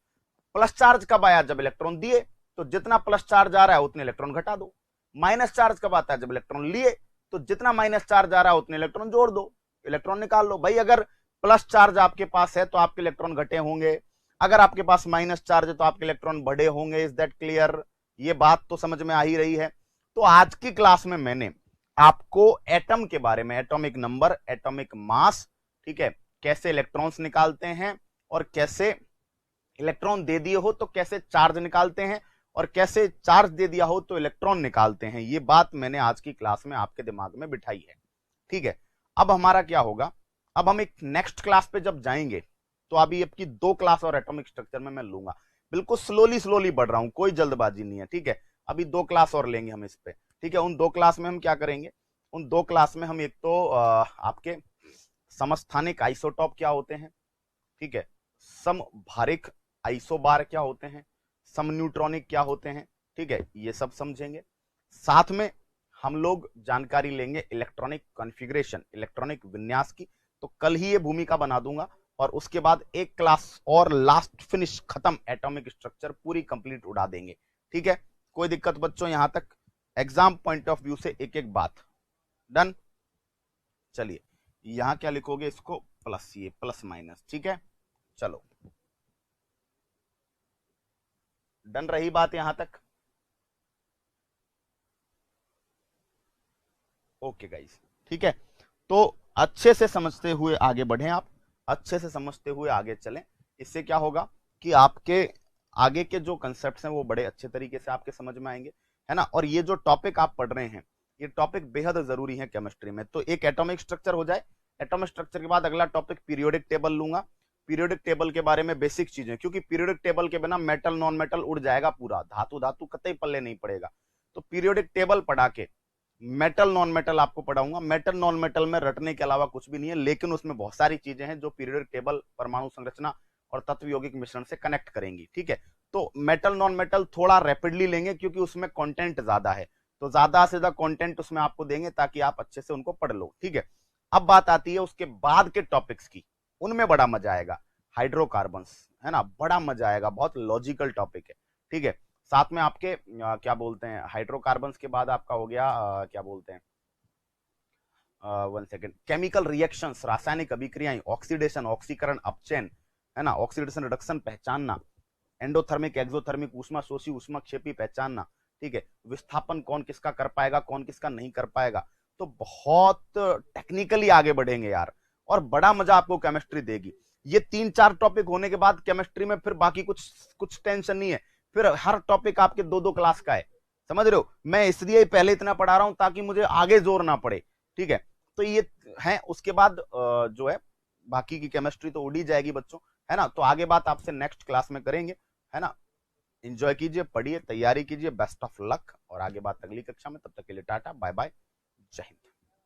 प्लस चार्ज कब आया, जब इलेक्ट्रॉन दिए, तो जितना प्लस चार्ज आ रहा है उतने इलेक्ट्रॉन घटा दो। माइनस चार्ज कब आता है, जब इलेक्ट्रॉन लिए, तो जितना माइनस चार्ज आ रहा है उतने इलेक्ट्रॉन जोड़ दो, इलेक्ट्रॉन निकाल लो। भाई अगर प्लस चार्ज आपके पास है तो आपके इलेक्ट्रॉन घटे होंगे, अगर आपके पास माइनस चार्ज है तो आपके इलेक्ट्रॉन बढ़े होंगे। इज दैट क्लियर, ये बात तो समझ में आ ही रही है। तो आज की क्लास में मैंने आपको एटम के बारे में, एटॉमिक नंबर, एटॉमिक मास, ठीक है, कैसे इलेक्ट्रॉन्स निकालते हैं और कैसे इलेक्ट्रॉन दे दिए हो तो कैसे चार्ज निकालते हैं और कैसे चार्ज दे दिया हो तो इलेक्ट्रॉन निकालते हैं, ये बात मैंने आज की क्लास में आपके दिमाग में बिठाई है। ठीक है, अब हमारा क्या होगा, अब हम एक नेक्स्ट क्लास पे जब जाएंगे तो अभी आपकी 2 क्लास और एटॉमिक स्ट्रक्चर में मैं लूंगा, बिल्कुल स्लोली बढ़ रहा हूं, कोई जल्दबाजी नहीं है। ठीक है, अभी 2 क्लास और लेंगे हम इस पे। ठीक है, उन 2 क्लास में हम क्या करेंगे, उन 2 क्लास में हम एक तो आपके समस्थानिक आइसोटॉप क्या होते हैं, ठीक है, समभारिक आइसोबार क्या होते हैं, समन्यूट्रॉनिक क्या होते हैं, ठीक है, ये सब समझेंगे। साथ में हम लोग जानकारी लेंगे इलेक्ट्रॉनिक कॉन्फ़िगरेशन, इलेक्ट्रॉनिक विन्यास की। तो कल ही ये भूमिका बना दूंगा और उसके बाद एक क्लास और लास्ट फिनिश खत्म, एटॉमिक स्ट्रक्चर पूरी कंप्लीट उड़ा देंगे। ठीक है, कोई दिक्कत बच्चों यहां तक? एग्जाम पॉइंट ऑफ व्यू से एक एक बात डन। चलिए यहां क्या लिखोगे, इसको प्लस, ये प्लस माइनस, ठीक है। चलो डन रही बात यहां तक? ओके गाइस, ठीक है। तो अच्छे से समझते हुए आगे बढ़ें, आप अच्छे से समझते हुए आगे चलें। इससे क्या होगा कि आपके आगे के जो कंसेप्ट्स हैं वो बड़े अच्छे तरीके से आपके समझ में आएंगे, है ना। और ये जो टॉपिक आप पढ़ रहे हैं, ये टॉपिक बेहद जरूरी है केमिस्ट्री में। तो एक एटॉमिक स्ट्रक्चर हो जाए, एटॉमिक स्ट्रक्चर के बाद अगला टॉपिक पीरियोडिक टेबल लूंगा। पीरियोडिक टेबल के बारे में बेसिक चीजें, क्योंकि पीरियोडिक टेबल के बिना मेटल नॉन मेटल उड़ जाएगा पूरा, धातु धातु कतई पल्ले नहीं पड़ेगा। तो पीरियोडिक टेबल पढ़ा के मेटल नॉन मेटल आपको पढ़ाऊंगा। मेटल नॉन मेटल में रटने के अलावा कुछ भी नहीं है, लेकिन उसमें बहुत सारी चीजें हैं जो पीरियोडिक टेबल परमाणु संरचना और तत्व यौगिक मिश्रण से कनेक्ट करेंगी। ठीक है, तो मेटल नॉन मेटल थोड़ा रैपिडली लेंगे क्योंकि उसमें कंटेंट ज्यादा है, तो ज्यादा से ज्यादा कंटेंट उसमें आपको देंगे ताकि आप अच्छे से उनको पढ़ लो। ठीक है, अब बात आती है उसके बाद के टॉपिक्स की, उनमें बड़ा मजा आएगा। हाइड्रोकार्बन्स, है ना, बड़ा मजा आएगा, बहुत लॉजिकल टॉपिक है। ठीक है, साथ में आपके क्या बोलते हैं, हाइड्रोकार्बन्स के बाद आपका हो गया क्या बोलते हैं, वन सेकेंड, केमिकल रिएक्शंस, रासायनिक अभिक्रियाएं, ऑक्सीडेशन, ऑक्सीकरण, अपचयन, है ना, ऑक्सीडेशन रिडक्शन पहचानना, एंडोथर्मिक एक्सोथर्मिक, ऊष्मा शोषी ऊष्मा क्षेपी पहचानना। ठीक है, विस्थापन कौन किसका कर पाएगा, कौन किसका नहीं कर पाएगा। तो बहुत टेक्निकली आगे बढ़ेंगे यार, और बड़ा मजा आपको केमिस्ट्री देगी। ये 3-4 टॉपिक होने के बाद केमिस्ट्री में फिर बाकी कुछ कुछ टेंशन नहीं है, फिर हर टॉपिक आपके 2-2 क्लास का है, समझ रहे हो। मैं इसलिए पहले इतना पढ़ा रहा हूं ताकि मुझे आगे जोर ना पड़े। ठीक है, तो ये है। उसके बाद जो है बाकी की केमिस्ट्री तो उड़ी जाएगी बच्चों, है ना। तो आगे बात आपसे नेक्स्ट क्लास में करेंगे, है ना। एंजॉय कीजिए, पढ़िए, तैयारी कीजिए, बेस्ट ऑफ लक, और आगे बात अगली कक्षा में। तब तक के लिए टाटा बाय बाय, जय हिंद।